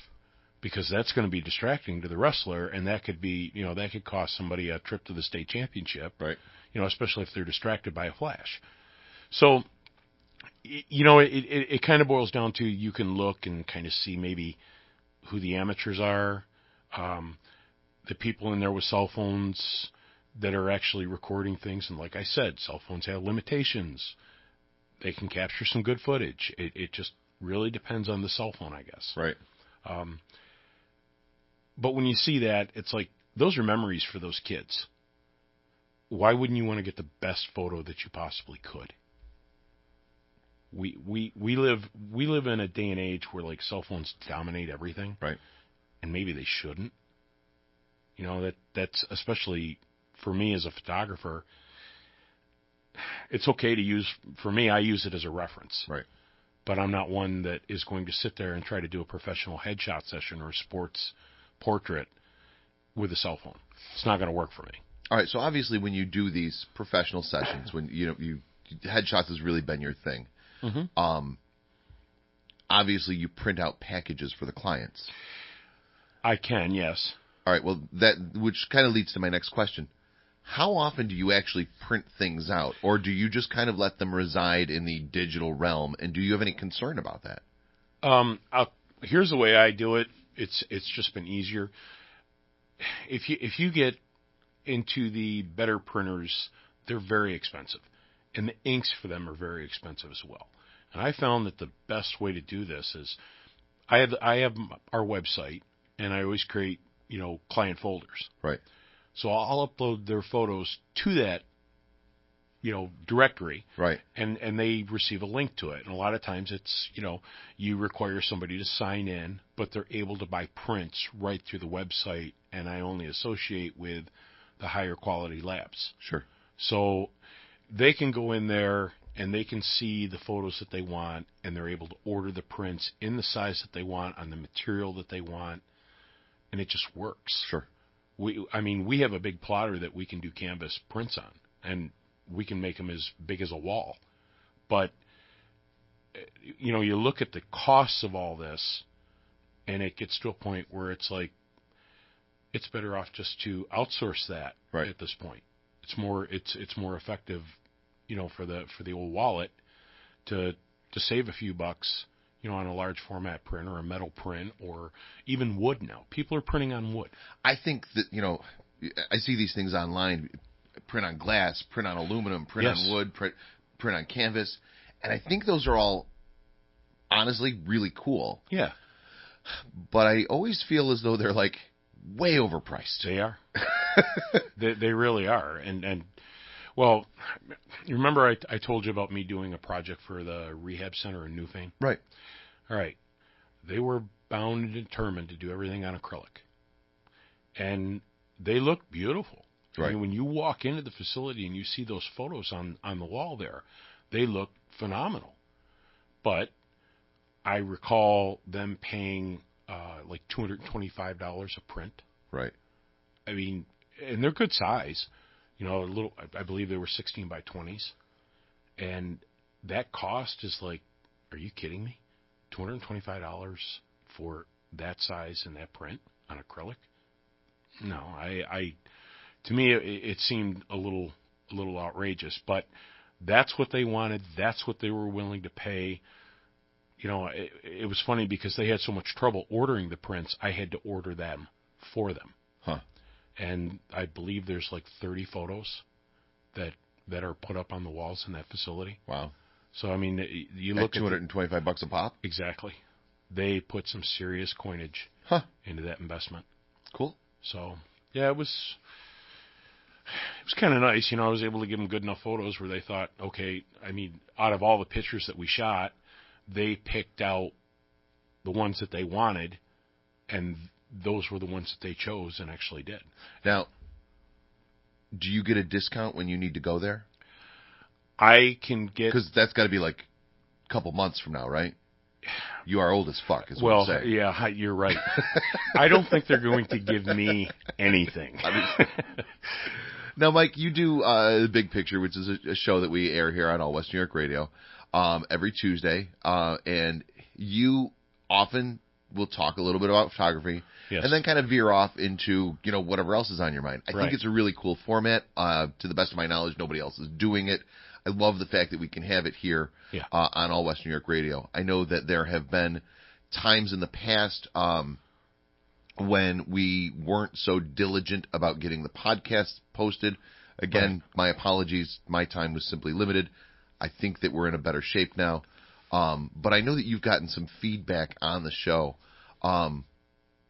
Speaker 6: because that's going to be distracting to the wrestler, and that could be, that could cost somebody a trip to the state championship.
Speaker 2: Right.
Speaker 6: Especially if they're distracted by a flash. So, it kind of boils down to, you can look and kind of see maybe who the amateurs are, the people in there with cell phones that are actually recording things. And like I said, cell phones have limitations. They can capture some good footage. It just really depends on the cell phone, I guess.
Speaker 2: Right.
Speaker 6: But when you see that, it's like, those are memories for those kids. Why wouldn't you want to get the best photo that you possibly could? We live in a day and age where, like, cell phones dominate everything.
Speaker 2: Right.
Speaker 6: And maybe they shouldn't. That's especially for me as a photographer. It's okay to use, for me, I use it as a reference.
Speaker 2: Right.
Speaker 6: But I'm not one that is going to sit there and try to do a professional headshot session or a sports portrait with a cell phone. It's not going to work for me.
Speaker 2: All right, so obviously when you do these professional sessions, when you headshots has really been your thing.
Speaker 6: Mm-hmm.
Speaker 2: Obviously you print out packages for the clients.
Speaker 6: I can, yes.
Speaker 2: All right, well, which kind of leads to my next question. How often do you actually print things out, or do you just kind of let them reside in the digital realm, and do you have any concern about that?
Speaker 6: Here's the way I do it. It's just been easier. If you get into the better printers, they're very expensive, and the inks for them are very expensive as well. And I found that the best way to do this is, I have our website, and I always create client folders.
Speaker 2: Right.
Speaker 6: So I'll upload their photos to that directory.
Speaker 2: Right.
Speaker 6: And they receive a link to it. And a lot of times it's, you require somebody to sign in, but they're able to buy prints right through the website, and I only associate with the higher quality labs.
Speaker 2: Sure.
Speaker 6: So they can go in there and they can see the photos that they want, and they're able to order the prints in the size that they want, on the material that they want, and it just works.
Speaker 2: Sure.
Speaker 6: We have a big plotter that we can do canvas prints on, and we can make them as big as a wall. But, you look at the costs of all this, and it gets to a point where it's like, it's better off just to outsource that.
Speaker 2: Right.
Speaker 6: At this point. It's more effective, for the old wallet to save a few bucks, on a large format print or a metal print or even wood now. People are printing on wood.
Speaker 2: I think that, I see these things online, print on glass, print on aluminum, print
Speaker 6: Yes.
Speaker 2: on wood, print on canvas, and I think those are all honestly really cool.
Speaker 6: Yeah.
Speaker 2: But I always feel as though they're like way overpriced.
Speaker 6: They are. they really are. And well, you remember I told you about me doing a project for the rehab center in Newfane?
Speaker 2: Right.
Speaker 6: All right. They were bound and determined to do everything on acrylic. And they look beautiful.
Speaker 2: Right.
Speaker 6: I mean, when you walk into the facility and you see those photos on the wall there, they look phenomenal. But I recall them paying like $225 a print.
Speaker 2: Right.
Speaker 6: I mean, and they're good size. I believe they were 16 by 20s. And that cost is like, are you kidding me? $225 for that size and that print on acrylic? No, to me, it seemed a little outrageous, but that's what they wanted. That's what they were willing to pay. It was funny because they had so much trouble ordering the prints, I had to order them for them.
Speaker 2: Huh.
Speaker 6: And I believe there's like 30 photos that are put up on the walls in that facility.
Speaker 2: Wow.
Speaker 6: So, I mean, you
Speaker 2: At
Speaker 6: look at
Speaker 2: $225 a pop?
Speaker 6: Exactly. They put some serious coinage into that investment.
Speaker 2: Cool.
Speaker 6: So, yeah, it was kind of nice. I was able to give them good enough photos where they thought, okay, I mean, out of all the pictures that we shot, they picked out the ones that they wanted, and those were the ones that they chose and actually did.
Speaker 2: Now, do you get a discount when you need to go there?
Speaker 6: I can get...
Speaker 2: Because that's got to be like a couple months from now, right? You are old as fuck, is what I'm saying.
Speaker 6: Yeah, you're right. I don't think they're going to give me anything.
Speaker 2: Now, Mike, you do The Big Picture, which is a show that we air here on All West New York Radio every Tuesday. And you often will talk a little bit about photography
Speaker 6: Yes.
Speaker 2: and then kind of veer off into, whatever else is on your mind. I
Speaker 6: Right.
Speaker 2: think it's a really cool format. To the best of my knowledge, nobody else is doing it. I love the fact that we can have it here
Speaker 6: Yeah.
Speaker 2: on All West New York Radio. I know that there have been times in the past when we weren't so diligent about getting the podcast posted. Again, my apologies. My time was simply limited. I think that we're in a better shape now. But I know that you've gotten some feedback on the show.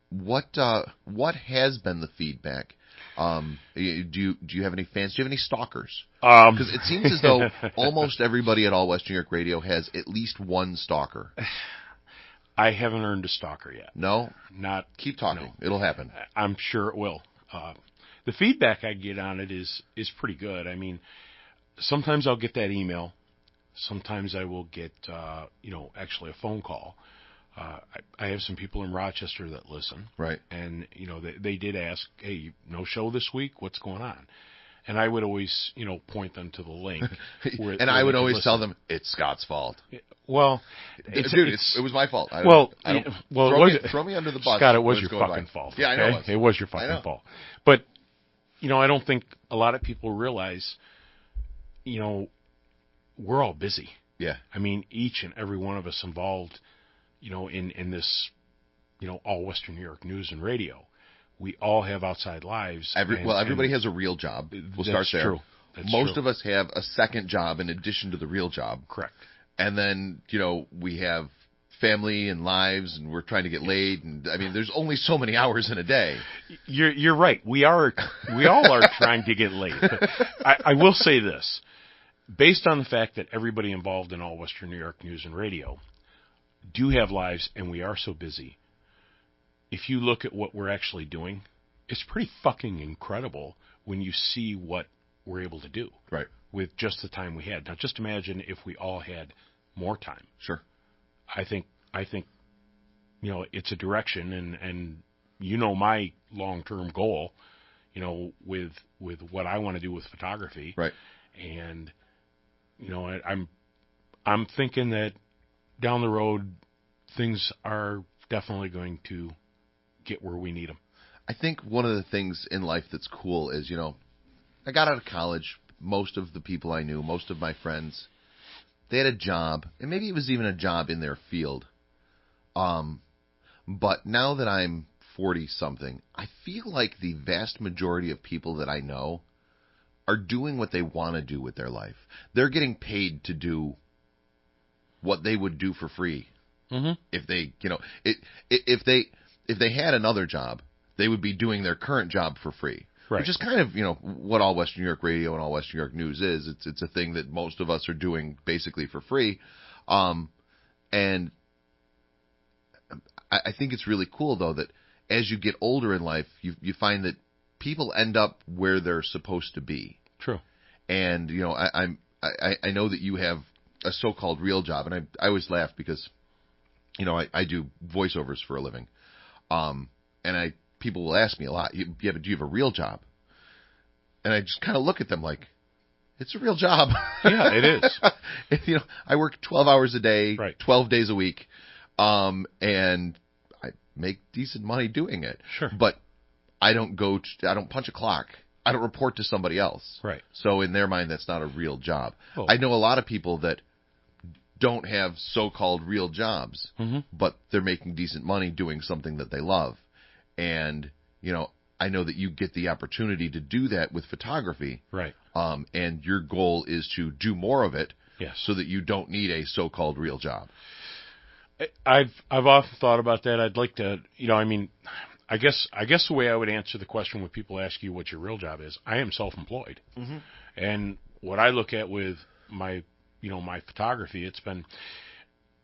Speaker 2: What has been the feedback? Do you have any fans? Do you have any stalkers? Because it seems as though almost everybody at All West New York Radio has at least one stalker.
Speaker 6: I haven't earned a stalker yet.
Speaker 2: No?
Speaker 6: Not.
Speaker 2: Keep talking.
Speaker 6: No.
Speaker 2: It'll happen.
Speaker 6: I'm sure it will. The feedback I get on it is pretty good. I mean, sometimes I'll get that email. Sometimes I will get, actually a phone call. I have some people in Rochester that listen.
Speaker 2: Right.
Speaker 6: And, they did ask, hey, no show this week? What's going on? And I would always, point them to the link.
Speaker 2: And I would always tell them, it's Scott's fault.
Speaker 6: Well,
Speaker 2: Dude, it was my fault. Throw me under the bus.
Speaker 6: Scott, it was your fucking fault.
Speaker 2: Yeah, I know.
Speaker 6: It was your fucking fault. But, I don't think a lot of people realize, we're all busy.
Speaker 2: Yeah.
Speaker 6: I mean, each and every one of us involved, in this, all Western New York news and radio. We all have outside lives.
Speaker 2: Everybody has a real job. We'll start there.
Speaker 6: True.
Speaker 2: Most of us have a second job in addition to the real job.
Speaker 6: Correct.
Speaker 2: And then, we have family and lives, and we're trying to get laid. And I mean, there's only so many hours in a day.
Speaker 6: You're right. We all are trying to get laid. But I will say this. Based on the fact that everybody involved in All Western New York News and Radio do have lives, and we are so busy, if you look at what we're actually doing, it's pretty fucking incredible when you see what we're able to do.
Speaker 2: Right.
Speaker 6: With just the time we had. Now, just imagine if we all had more time.
Speaker 2: Sure.
Speaker 6: I think it's a direction, and my long-term goal, with what I want to do with photography.
Speaker 2: Right.
Speaker 6: And I'm thinking that down the road things are definitely going to get where we need them.
Speaker 2: I think one of the things in life that's cool is, I got out of college. Most of the people I knew, most of my friends, they had a job, and maybe it was even a job in their field. But now that I'm 40-something, I feel like the vast majority of people that I know are doing what they want to do with their life. They're getting paid to do what they would do for free.
Speaker 6: Mm-hmm.
Speaker 2: If they, if they had another job, they would be doing their current job for free.
Speaker 6: Right.
Speaker 2: Which is kind of, what All Western New York Radio and All Western New York News is. It's a thing that most of us are doing basically for free. And I think it's really cool, though, that as you get older in life, you find that people end up where they're supposed to be.
Speaker 6: True.
Speaker 2: And, I know that you have a so-called real job, and I always laugh because, I do voiceovers for a living. And people will ask me a lot, yeah, but do you have a real job? And I just kind of look at them like, it's a real job.
Speaker 6: Yeah, it is.
Speaker 2: I work 12 hours a day,
Speaker 6: right.
Speaker 2: 12 days a week, and I make decent money doing it.
Speaker 6: Sure.
Speaker 2: But I don't punch a clock. I don't report to somebody else.
Speaker 6: Right.
Speaker 2: So in their mind, that's not a real job.
Speaker 6: Oh.
Speaker 2: I know a lot of people that don't have so-called real jobs,
Speaker 6: mm-hmm.
Speaker 2: but they're making decent money doing something that they love. And, I know that you get the opportunity to do that with photography.
Speaker 6: Right.
Speaker 2: And your goal is to do more of it.
Speaker 6: Yes.
Speaker 2: So that you don't need a so-called real job.
Speaker 6: I've often thought about that. I'd like to, I guess the way I would answer the question when people ask you what your real job is, I am self-employed.
Speaker 2: Mm-hmm.
Speaker 6: And what I look at with my photography, it's been,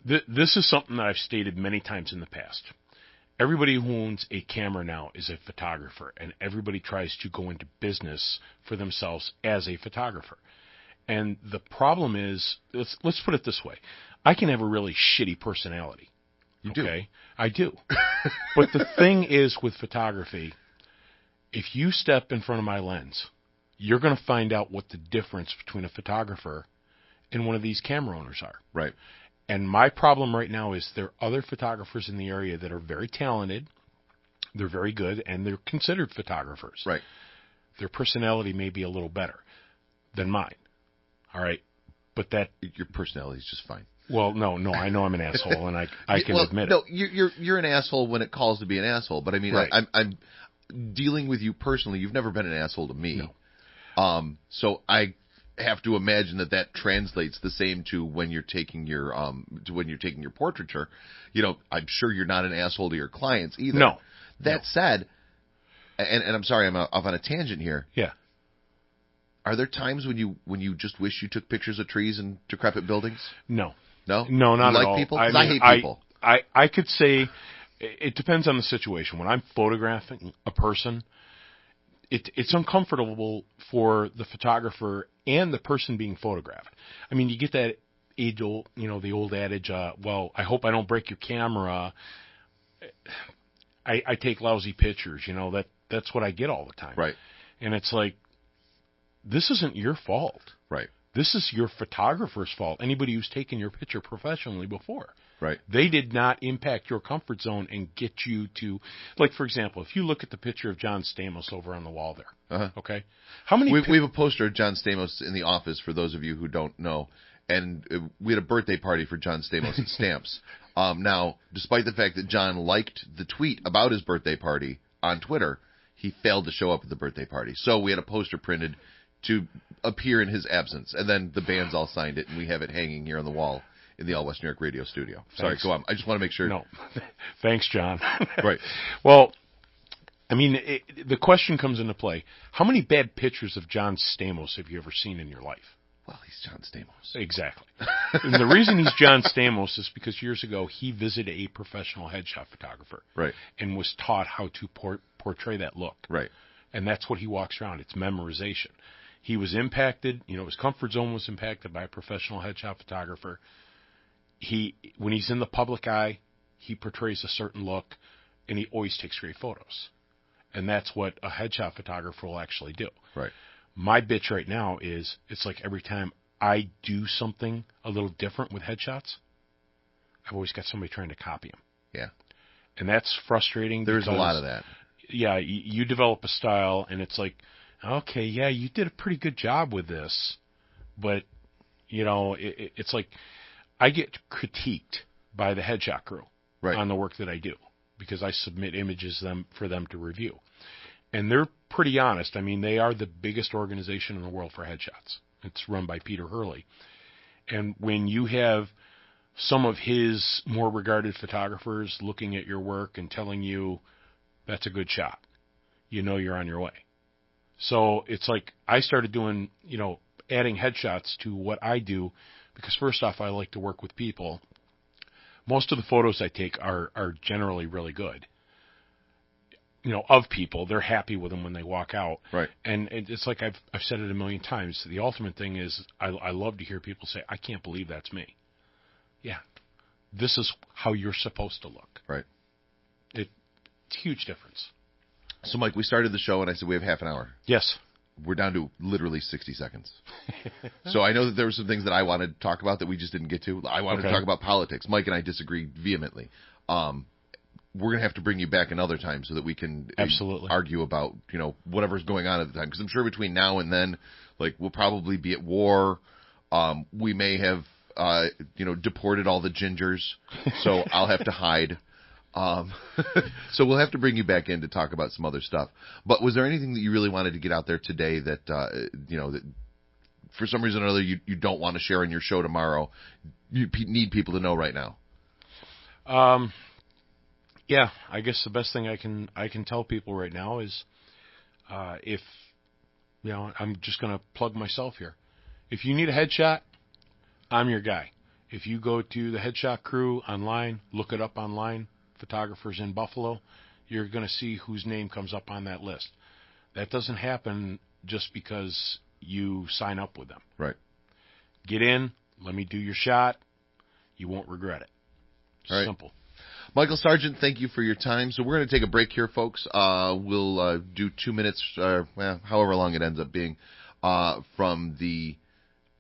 Speaker 6: this is something that I've stated many times in the past. Everybody who owns a camera now is a photographer, and everybody tries to go into business for themselves as a photographer. And the problem is, let's put it this way. I can have a really shitty personality.
Speaker 2: You do.
Speaker 6: Okay? I do. But the thing is with photography, if you step in front of my lens, you're going to find out what the difference between a photographer and one of these camera owners are.
Speaker 2: Right.
Speaker 6: And my problem right now is there are other photographers in the area that are very talented, they're very good, and they're considered photographers.
Speaker 2: Right.
Speaker 6: Their personality may be a little better than mine. All right. But that...
Speaker 2: Your personality is just fine.
Speaker 6: Well, no, I know I'm an asshole, and I can admit
Speaker 2: no,
Speaker 6: it.
Speaker 2: You're an asshole when it calls to be an asshole, but I mean,
Speaker 6: Right.
Speaker 2: I'm dealing with you personally. You've never been an asshole to me.
Speaker 6: No.
Speaker 2: So I have to imagine that translates the same to when you're taking your portraiture. You know, I'm sure you're not an asshole to your clients either.
Speaker 6: No.
Speaker 2: That said, and I'm sorry, I'm off on a tangent here.
Speaker 6: Yeah.
Speaker 2: Are there times when you just wish you took pictures of trees and decrepit buildings?
Speaker 6: No.
Speaker 2: No?
Speaker 6: No, not
Speaker 2: you
Speaker 6: at
Speaker 2: like
Speaker 6: all.
Speaker 2: people? 'Cause I hate people.
Speaker 6: I could say it depends on the situation. When I'm photographing a person, it's uncomfortable for the photographer and the person being photographed. I mean, you get that age-old, the old adage, well, I hope I don't break your camera. I take lousy pictures, that's what I get all the time.
Speaker 2: Right.
Speaker 6: And it's like, this isn't your fault.
Speaker 2: Right.
Speaker 6: This is your photographer's fault. Anybody who's taken your picture professionally before.
Speaker 2: Right.
Speaker 6: They did not impact your comfort zone and get you to, like, for example, if you look at the picture of John Stamos over on the wall there, okay? How many?
Speaker 2: We have a poster of John Stamos in the office for those of you who don't know, and we had a birthday party for John Stamos at Stamps. Now, despite the fact that John liked the tweet about his birthday party on Twitter, he failed to show up at the birthday party. So we had a poster printed to appear in his absence, and then the bands all signed it, and we have it hanging here on the wall in the All West New York radio studio. Sorry,
Speaker 6: Thanks.
Speaker 2: go on. I just want to make sure.
Speaker 6: No. Thanks, John.
Speaker 2: Right.
Speaker 6: Well, I mean, the question comes into play. How many bad pictures of John Stamos have you ever seen in your life?
Speaker 2: Well, he's John Stamos.
Speaker 6: Exactly. And the reason he's John Stamos is because years ago he visited a professional headshot photographer.
Speaker 2: Right.
Speaker 6: And was taught how to portray that look.
Speaker 2: Right.
Speaker 6: And that's what he walks around. It's memorization. He was impacted, his comfort zone was impacted by a professional headshot photographer. When he's in the public eye, he portrays a certain look, and he always takes great photos. And that's what a headshot photographer will actually do.
Speaker 2: Right.
Speaker 6: My bitch right now is, it's like every time I do something a little different with headshots, I've always got somebody trying to copy them.
Speaker 2: Yeah.
Speaker 6: And that's frustrating.
Speaker 2: There's a lot of that.
Speaker 6: Yeah, you develop a style, and it's like, okay, yeah, you did a pretty good job with this, but, it's like I get critiqued by the headshot crew on the work that I do because I submit images for them to review. And they're pretty honest. I mean, they are the biggest organization in the world for headshots. It's run by Peter Hurley. And when you have some of his more regarded photographers looking at your work and telling you that's a good shot, you're on your way. So it's like I started doing, adding headshots to what I do because first off, I like to work with people. Most of the photos I take are generally really good. Of people, they're happy with them when they walk out.
Speaker 2: Right.
Speaker 6: And it's like I've said it a million times. The ultimate thing is I love to hear people say, I can't believe that's me. Yeah. This is how you're supposed to look.
Speaker 2: Right.
Speaker 6: It's a huge difference.
Speaker 2: So, Mike, we started the show, and I said we have half an hour.
Speaker 6: Yes.
Speaker 2: We're down to literally 60 seconds. So I know that there were some things that I wanted to talk about that we just didn't get to. I wanted to talk about politics. Mike and I disagree vehemently. We're going to have to bring you back another time so that we can
Speaker 6: absolutely
Speaker 2: argue about, whatever's going on at the time. Because I'm sure between now and then, we'll probably be at war. We may have, deported all the gingers. So I'll have to hide. So we'll have to bring you back in to talk about some other stuff. But was there anything that you really wanted to get out there today that, that for some reason or other you don't want to share on your show tomorrow? You need people to know right now.
Speaker 6: Yeah, I guess the best thing I can tell people right now is, if, I'm just going to plug myself here. If you need a headshot, I'm your guy. If you go to the Headshot Crew online, look it up online, photographers in Buffalo, you're going to see whose name comes up on that list. That doesn't happen just because you sign up with them.
Speaker 2: Right.
Speaker 6: Get in, let me do your shot. You won't regret it.
Speaker 2: Right.
Speaker 6: Simple.
Speaker 2: Michael Sargent, thank you for your time. So we're going to take a break here, folks. We'll do 2 minutes, however long it ends up being, from the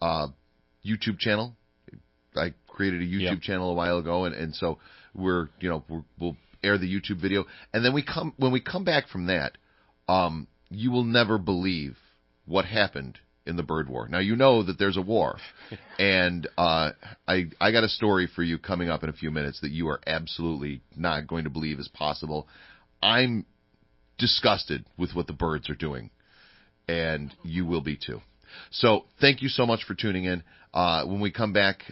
Speaker 2: YouTube channel. I created a YouTube channel a while ago, and so we'll air the YouTube video, and then when we come back from that, you will never believe what happened in the bird war. Now, you know that there's a war, and I got a story for you coming up in a few minutes that you are absolutely not going to believe is possible. I'm disgusted with what the birds are doing, and you will be too. So thank you so much for tuning in. When we come back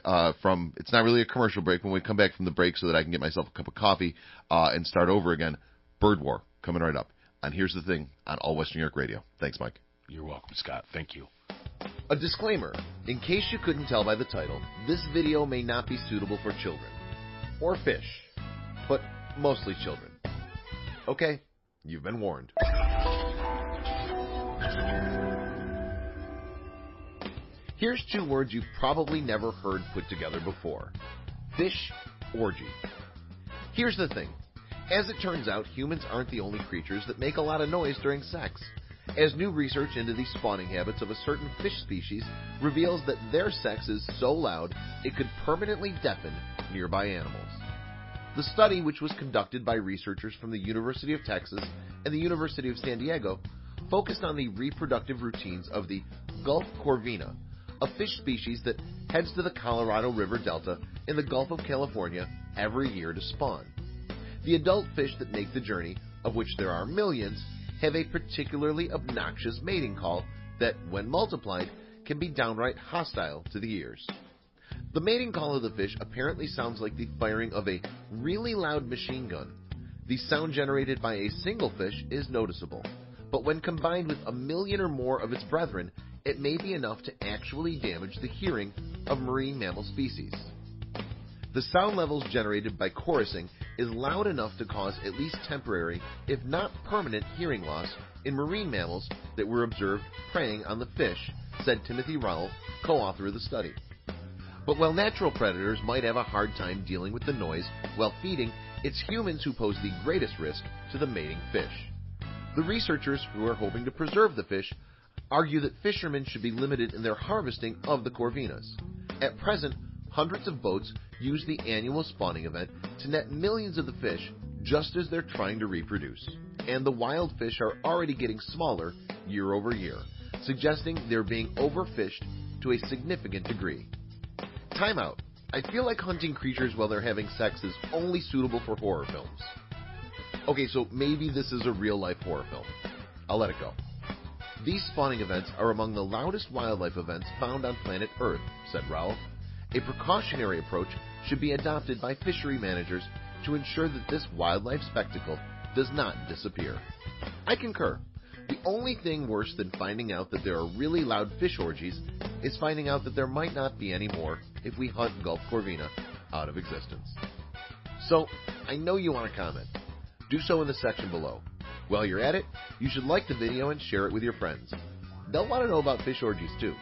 Speaker 2: from, it's not really a commercial break, when we come back from the break so that I can get myself a cup of coffee and start over again, Bird War coming right up. And Here's the Thing on All Western New York Radio. Thanks, Mike.
Speaker 6: You're welcome, Scott. Thank you.
Speaker 4: A disclaimer. In case you couldn't tell by the title, this video may not be suitable for children. Or fish. But mostly children. Okay, you've been warned. Here's two words you've probably never heard put together before. Fish orgy. Here's the thing. As it turns out, humans aren't the only creatures that make a lot of noise during sex. As new research into the spawning habits of a certain fish species reveals that their sex is so loud it could permanently deafen nearby animals. The study, which was conducted by researchers from the University of Texas and the University of San Diego, focused on the reproductive routines of the Gulf corvina, a fish species that heads to the Colorado River Delta in the Gulf of California every year to spawn. The adult fish that make the journey, of which there are millions, have a particularly obnoxious mating call that, when multiplied, can be downright hostile to the ears. The mating call of the fish apparently sounds like the firing of a really loud machine gun. The sound generated by a single fish is noticeable, but when combined with a million or more of its brethren, it may be enough to actually damage the hearing of marine mammal species. The sound levels generated by chorusing is loud enough to cause at least temporary, if not permanent, hearing loss in marine mammals that were observed preying on the fish, said Timothy Rowell, co-author of the study. But while natural predators might have a hard time dealing with the noise while feeding, it's humans who pose the greatest risk to the mating fish. The researchers, who are hoping to preserve the fish, argue that fishermen should be limited in their harvesting of the corvinas. At present, hundreds of boats use the annual spawning event to net millions of the fish just as they're trying to reproduce. And the wild fish are already getting smaller year over year, suggesting they're being overfished to a significant degree. Time out. I feel like hunting creatures while they're having sex is only suitable for horror films. Okay, so maybe this is a real-life horror film. I'll let it go. These spawning events are among the loudest wildlife events found on planet Earth, said Rowell. A precautionary approach should be adopted by fishery managers to ensure that this wildlife spectacle does not disappear. I concur. The only thing worse than finding out that there are really loud fish orgies is finding out that there might not be any more if we hunt Gulf corvina out of existence. So, I know you want to comment. Do so in the section below. While you're at it, you should like the video and share it with your friends. They'll want to know about fish orgies too.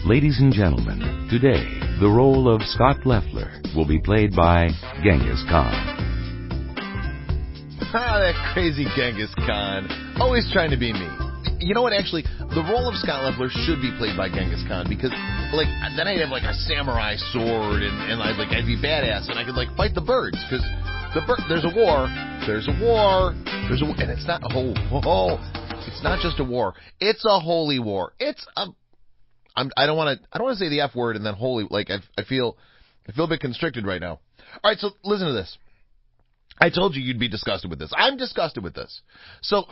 Speaker 5: Ladies and gentlemen, today, the role of Scott Leffler will be played by Genghis Khan.
Speaker 2: That crazy Genghis Khan. Always trying to be me. You know what, actually, the role of Scott Leffler should be played by Genghis Khan because, then I'd have, a samurai sword and I'd be badass and I could, fight the birds because there's a war, and it's not, it's not just a war. It's a holy war. I don't want to say the F word and then holy, I feel a bit constricted right now. All right, so listen to this. I told you you'd be disgusted with this. I'm disgusted with this. So,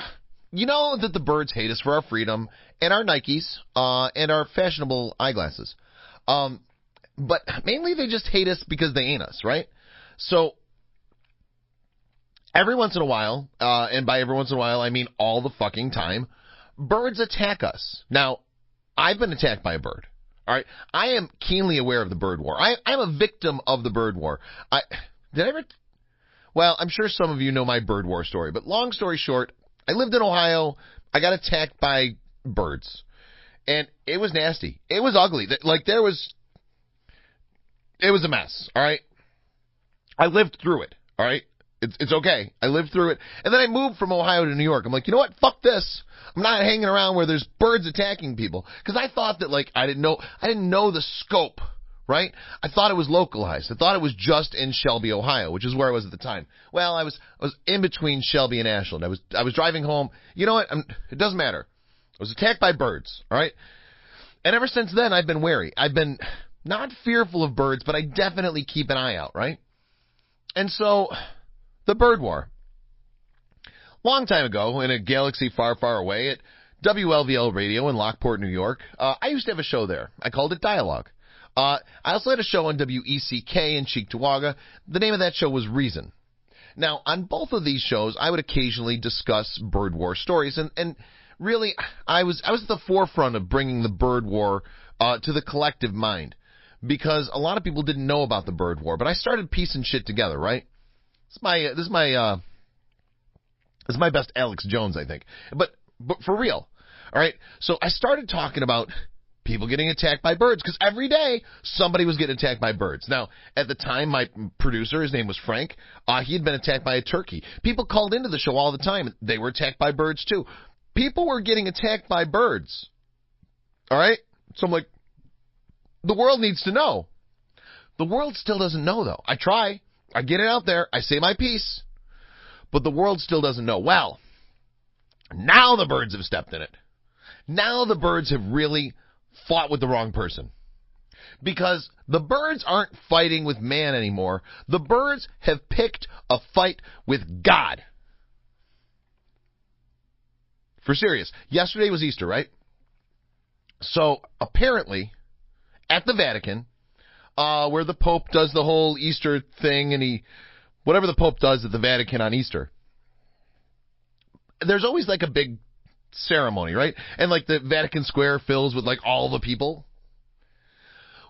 Speaker 2: you know that the birds hate us for our freedom and our Nikes and our fashionable eyeglasses. But mainly they just hate us because they ain't us, right? So, every once in a while, and by every once in a while I mean all the fucking time, birds attack us. Now, I've been attacked by a bird. All right, I am keenly aware of the bird war. I'm a victim of the bird war. Well, I'm sure some of you know my bird war story, but long story short, I lived in Ohio. I got attacked by birds, and it was nasty. It was ugly. It was a mess. All right, I lived through it. All right, It's okay. I lived through it. And then I moved from Ohio to New York. I'm like, you know what? Fuck this. I'm not hanging around where there's birds attacking people. Because I thought that, like, I didn't know the scope, right? I thought it was localized. I thought it was just in Shelby, Ohio, which is where I was at the time. Well, I was in between Shelby and Ashland. I was driving home. You know what? It doesn't matter. I was attacked by birds, all right? And ever since then, I've been wary. I've been not fearful of birds, but I definitely keep an eye out, right? And so, the bird war. Long time ago, in a galaxy far, far away, at WLVL Radio in Lockport, New York, I used to have a show there. I called it Dialogue. I also had a show on WECK in Cheektowaga. The name of that show was Reason. Now, on both of these shows, I would occasionally discuss bird war stories, and really, I was at the forefront of bringing the bird war to the collective mind, because a lot of people didn't know about the bird war, but I started piecing shit together, right? This is my best Alex Jones, I think. But for real, all right? So I started talking about people getting attacked by birds, because every day somebody was getting attacked by birds. Now, at the time, my producer, his name was Frank, he had been attacked by a turkey. People called into the show all the time. They were attacked by birds, too. People were getting attacked by birds, all right? So I'm like, the world needs to know. The world still doesn't know, though. I try. I get it out there. I say my piece. But the world still doesn't know. Well, now the birds have stepped in it. Now the birds have really fought with the wrong person. Because the birds aren't fighting with man anymore. The birds have picked a fight with God. For serious. Yesterday was Easter, right? So, apparently, at the Vatican, where the Pope does the whole Easter thing, and whatever the Pope does at the Vatican on Easter, there's always like a big ceremony, right? And like the Vatican Square fills with like all the people.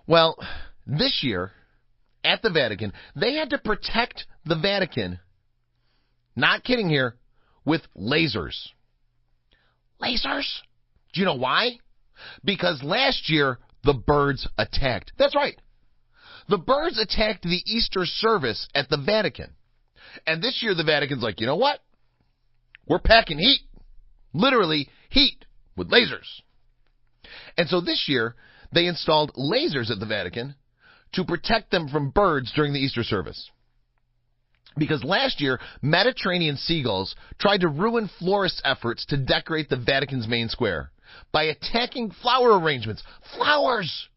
Speaker 2: Well, this year, at the Vatican, they had to protect the Vatican, not kidding here, with lasers. Lasers? Do you know why? Because last year, the birds attacked. That's right. The birds attacked the Easter service at the Vatican. And this year, the Vatican's like, you know what? We're packing heat. Literally heat with lasers. And so this year, they installed lasers at the Vatican to protect them from birds during the Easter service. Because last year, Mediterranean seagulls tried to ruin florists' efforts to decorate the Vatican's main square by attacking flower arrangements. Flowers!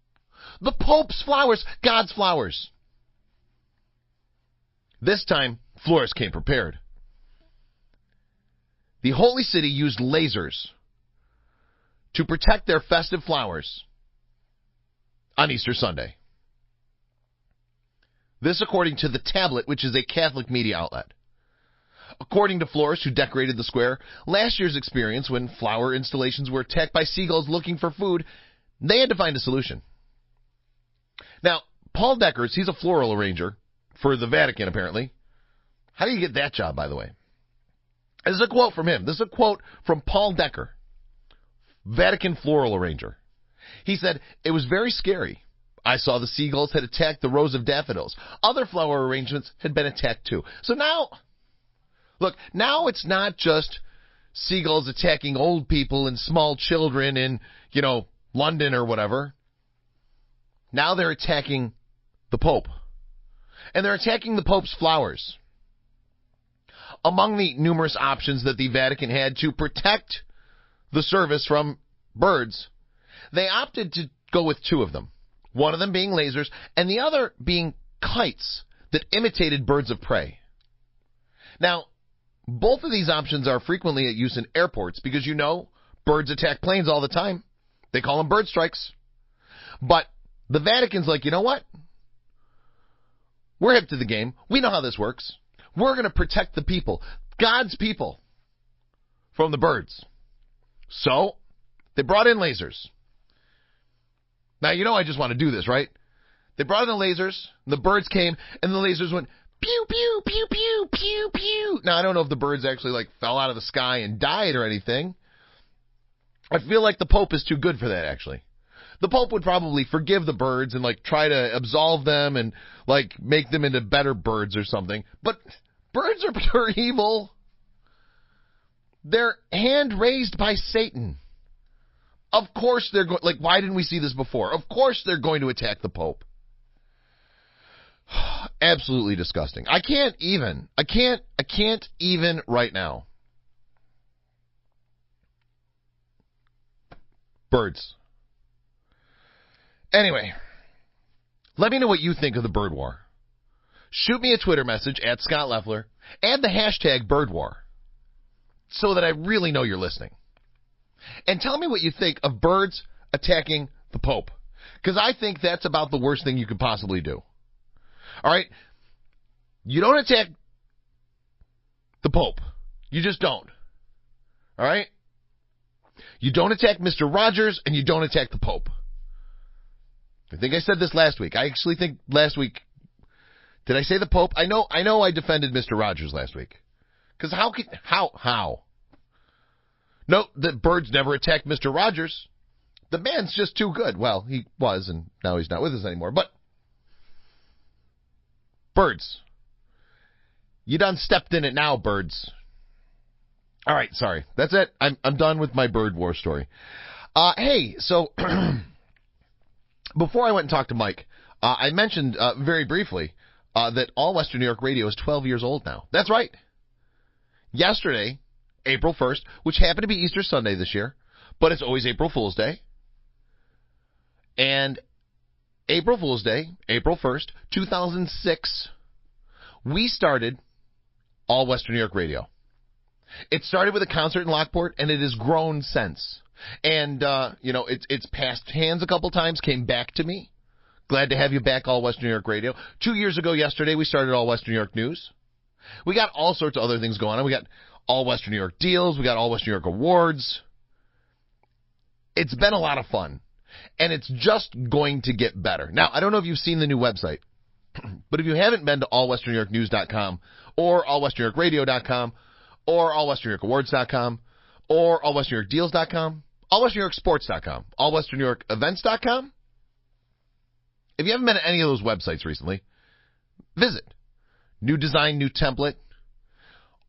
Speaker 2: The Pope's flowers, God's flowers. This time, florists came prepared. The Holy City used lasers to protect their festive flowers on Easter Sunday. This according to The Tablet, which is a Catholic media outlet. According to florists who decorated the square, last year's experience when flower installations were attacked by seagulls looking for food, they had to find a solution. Now, Paul Deckers, he's a floral arranger for the Vatican, apparently. How do you get that job, by the way? This is a quote from him. This is a quote from Paul Decker, Vatican floral arranger. He said, "It was very scary. I saw the seagulls had attacked the rows of daffodils. Other flower arrangements had been attacked too." So now, look, now it's not just seagulls attacking old people and small children in, London or whatever. Now they're attacking the Pope. And they're attacking the Pope's flowers. Among the numerous options that the Vatican had to protect the service from birds, they opted to go with two of them. One of them being lasers, and the other being kites that imitated birds of prey. Now, both of these options are frequently at use in airports because, birds attack planes all the time. They call them bird strikes. But the Vatican's like, you know what? We're hip to the game. We know how this works. We're going to protect the people, God's people, from the birds. So, they brought in lasers. Now, I just want to do this, right? They brought in the lasers, and the birds came, and the lasers went pew, pew, pew, pew, pew, pew. Now, I don't know if the birds actually, fell out of the sky and died or anything. I feel like the Pope is too good for that, actually. The Pope would probably forgive the birds and, try to absolve them and, make them into better birds or something. But Birds are pure evil. They're hand raised by Satan. Of course they're going, like, why didn't we see this before? Of course they're going to attack the Pope. Absolutely disgusting. I can't even right now. Birds. Anyway, let me know what you think of the bird war. Shoot me a Twitter message at Scott Leffler. Add the hashtag bird war so that I really know you're listening. And tell me what you think of birds attacking the Pope. Because I think that's about the worst thing you could possibly do. All right? You don't attack the Pope. You just don't. All right? You don't attack Mr. Rogers, and you don't attack the Pope. I think I said this last week. I actually think last week, did I say the Pope? I know I defended Mr. Rogers last week. Because how? No, the birds never attacked Mr. Rogers. The man's just too good. Well, he was, and now he's not with us anymore. But birds. You done stepped in it now, birds. All right, sorry. That's it. I'm done with my bird war story. Hey, so before I went and talked to Mike, I mentioned very briefly that All Western New York Radio is 12 years old now. That's right. Yesterday, April 1st, which happened to be Easter Sunday this year, but it's always April Fool's Day. And April Fool's Day, April 1st, 2006, we started All Western New York Radio. It started with a concert in Lockport, and it has grown since. And, it's passed hands a couple times, came back to me. Glad to have you back, All Western New York Radio. 2 years ago yesterday, we started All Western New York News. We got all sorts of other things going on. We got All Western New York Deals. We got All Western New York Awards. It's been a lot of fun. And it's just going to get better. Now, I don't know if you've seen the new website, but if you haven't been to allwesternnewyorknews.com or allwesternnewyorkradio.com or allwesternnewyorkawards.com or allwesternnewyorkdeals.com, allwesternnewyorksports.com, allwesternnewyorkevents.com, if you haven't been to any of those websites recently, visit. New design, new template,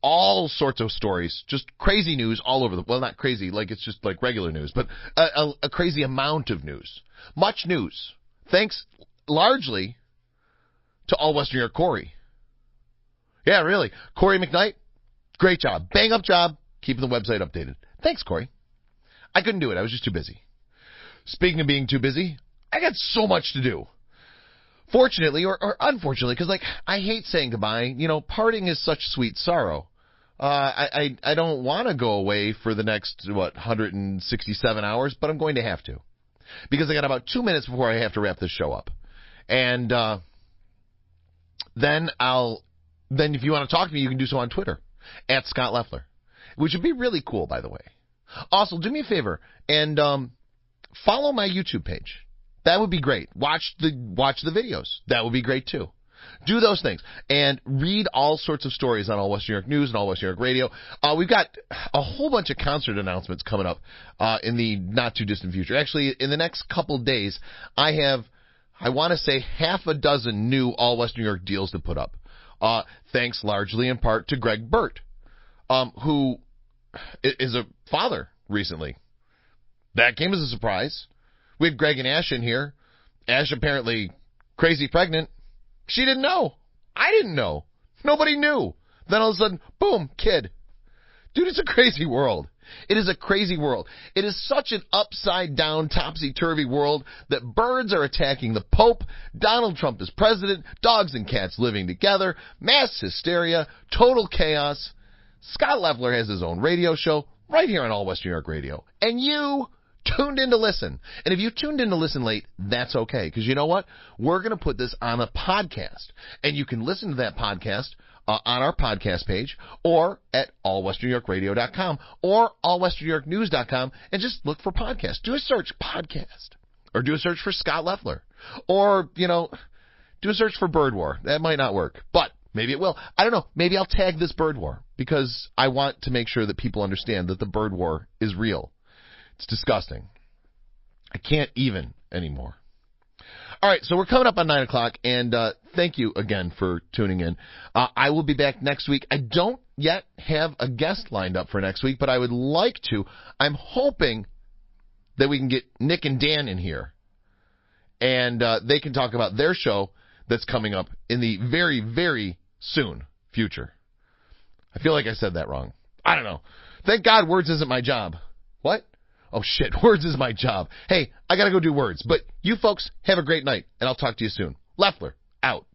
Speaker 2: all sorts of stories, just crazy news all over well, not crazy, like it's just like regular news, but a crazy amount of news. Much news. Thanks largely to All Western New York Corey. Yeah, really. Corey McKnight, great job. Bang up job keeping the website updated. Thanks, Corey. I couldn't do it. I was just too busy. Speaking of being too busy, I got so much to do. Fortunately or unfortunately, because I hate saying goodbye. Parting is such sweet sorrow. I don't want to go away for the next 167 hours, but I'm going to have to, because I got about 2 minutes before I have to wrap this show up, and then if you want to talk to me, you can do so on Twitter at Scott Leffler, which would be really cool, by the way. Also, do me a favor and follow my YouTube page. That would be great. Watch the videos. That would be great, too. Do those things. And read all sorts of stories on All Western New York News and All Western New York Radio. We've got a whole bunch of concert announcements coming up in the not-too-distant future. Actually, in the next couple of days, I want to say half a dozen new All Western New York deals to put up. Thanks largely in part to Greg Burt, who is a father recently. That came as a surprise. We had Greg and Ash in here. Ash apparently crazy pregnant. She didn't know. I didn't know. Nobody knew. Then all of a sudden, boom, kid. Dude, it's a crazy world. It is a crazy world. It is such an upside-down, topsy-turvy world that birds are attacking the Pope, Donald Trump is president, dogs and cats living together, mass hysteria, total chaos. Scott Leffler has his own radio show right here on All Western New York Radio. And you tuned in to listen. And if you tuned in to listen late, that's okay. Because you know what? We're going to put this on a podcast. And you can listen to that podcast on our podcast page or at allwesternnewyorkradio.com or allwesternnewyorknews.com and just look for podcast. Do a search podcast. Or do a search for Scott Leffler. Or, do a search for Bird War. That might not work. But maybe it will. I don't know. Maybe I'll tag this Bird War because I want to make sure that people understand that the Bird War is real. It's disgusting. I can't even anymore. All right, so we're coming up on 9 o'clock, and thank you again for tuning in. I will be back next week. I don't yet have a guest lined up for next week, but I would like to. I'm hoping that we can get Nick and Dan in here, and they can talk about their show that's coming up in the very, very soon future. I feel like I said that wrong. I don't know. Thank God words isn't my job. What? Oh, shit. Words is my job. Hey, I got to go do words. But you folks have a great night, and I'll talk to you soon. Leffler, out.